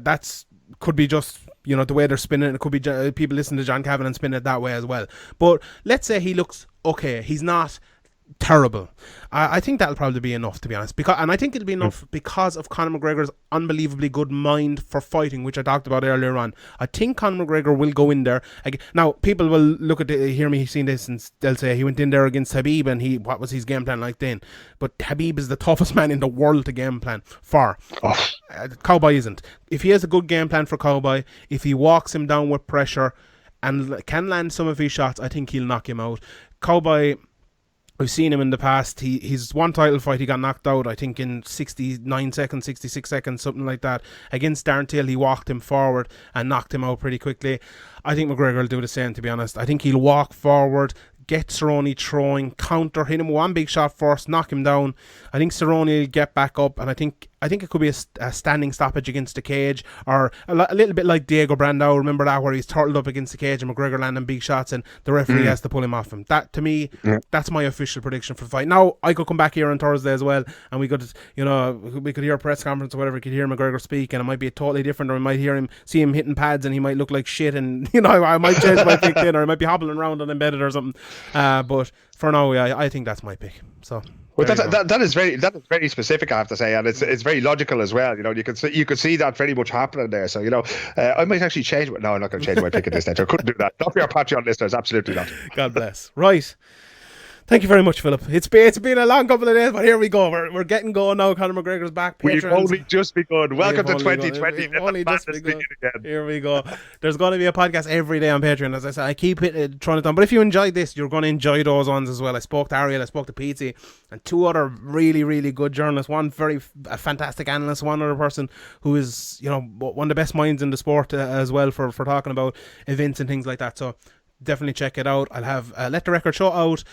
[SPEAKER 1] That's could be just the way they're spinning it. It could be people listen to John Cavanaugh and spin it that way as well. But let's say he looks okay. He's not terrible. I think that'll probably be enough, to be honest, and I think it'll be enough because of Conor McGregor's unbelievably good mind for fighting, which I talked about earlier on. I think Conor McGregor will go in there now. People will hear me saying this, and they'll say he went in there against Khabib, and what was his game plan like then? But Khabib is the toughest man in the world to game plan for. Cowboy isn't. If he has a good game plan for Cowboy, if he walks him down with pressure and can land some of his shots, I think he'll knock him out. Cowboy, I've seen him in the past. He's one title fight, he got knocked out, I think, in 69 seconds, 66 seconds, something like that. Against Darren Till, he walked him forward and knocked him out pretty quickly. I think McGregor will do the same, to be honest. I think he'll walk forward, get Cerrone throwing, counter, hit him with one big shot first, knock him down. I think Cerrone will get back up, and I think it could be a standing stoppage against the cage, or a little bit like Diego Brandao. Remember that, where he's turtled up against the cage and McGregor landing big shots and the referee has to pull him off him. That, to me, that's my official prediction for the fight. Now, I could come back here on Thursday as well, and we could hear a press conference or whatever. We could hear McGregor speak, and it might be totally different, or we might see him hitting pads and he might look like shit, and I might change my pick then, or I might be hobbling around and embedded or something. But for now, I think that's my pick. So.
[SPEAKER 5] Well, that is very specific, I have to say, and it's very logical as well. You could see that very much happening there. So I might actually change. No, I'm not going to change my pick at this stage. I couldn't do that. Not for your Patreon listeners, absolutely not.
[SPEAKER 1] God bless. Right. Thank you very much, Philip. It's been a long couple of days, but here we go. We're getting going now. Conor McGregor's back.
[SPEAKER 5] We've only just begun. Welcome to 2020.
[SPEAKER 1] Only just begun. Here we go. There's going to be a podcast every day on Patreon. As I said, I keep trying it on. But if you enjoyed this, you're going to enjoy those ones as well. I spoke to Ariel, I spoke to Pete, and two other really, really good journalists. One a fantastic analyst, one other person who is one of the best minds in the sport as well for talking about events and things like that. So definitely check it out. I'll have Let the Record show out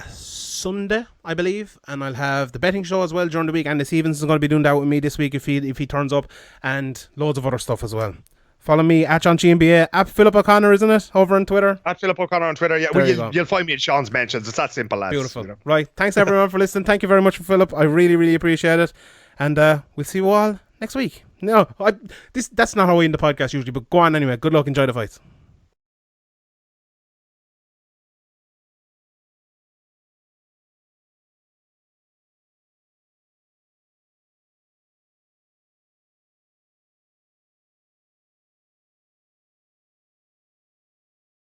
[SPEAKER 1] Sunday, I believe, and I'll have the betting show as well during the week, and Stevens is going to be doing that with me this week if he turns up, and loads of other stuff as well. Follow me at John GMBA, at Philip O'Connor, isn't it, over on Twitter?
[SPEAKER 5] At Philip O'Connor on Twitter, yeah. You'll find me in Sean's mentions. It's that simple, lads.
[SPEAKER 1] Beautiful. Right, thanks everyone for listening. Thank you very much for Philip. I really, really appreciate it, and we'll see you all next week. No, that's not how we end the podcast usually, but go on anyway. Good luck, enjoy the fights.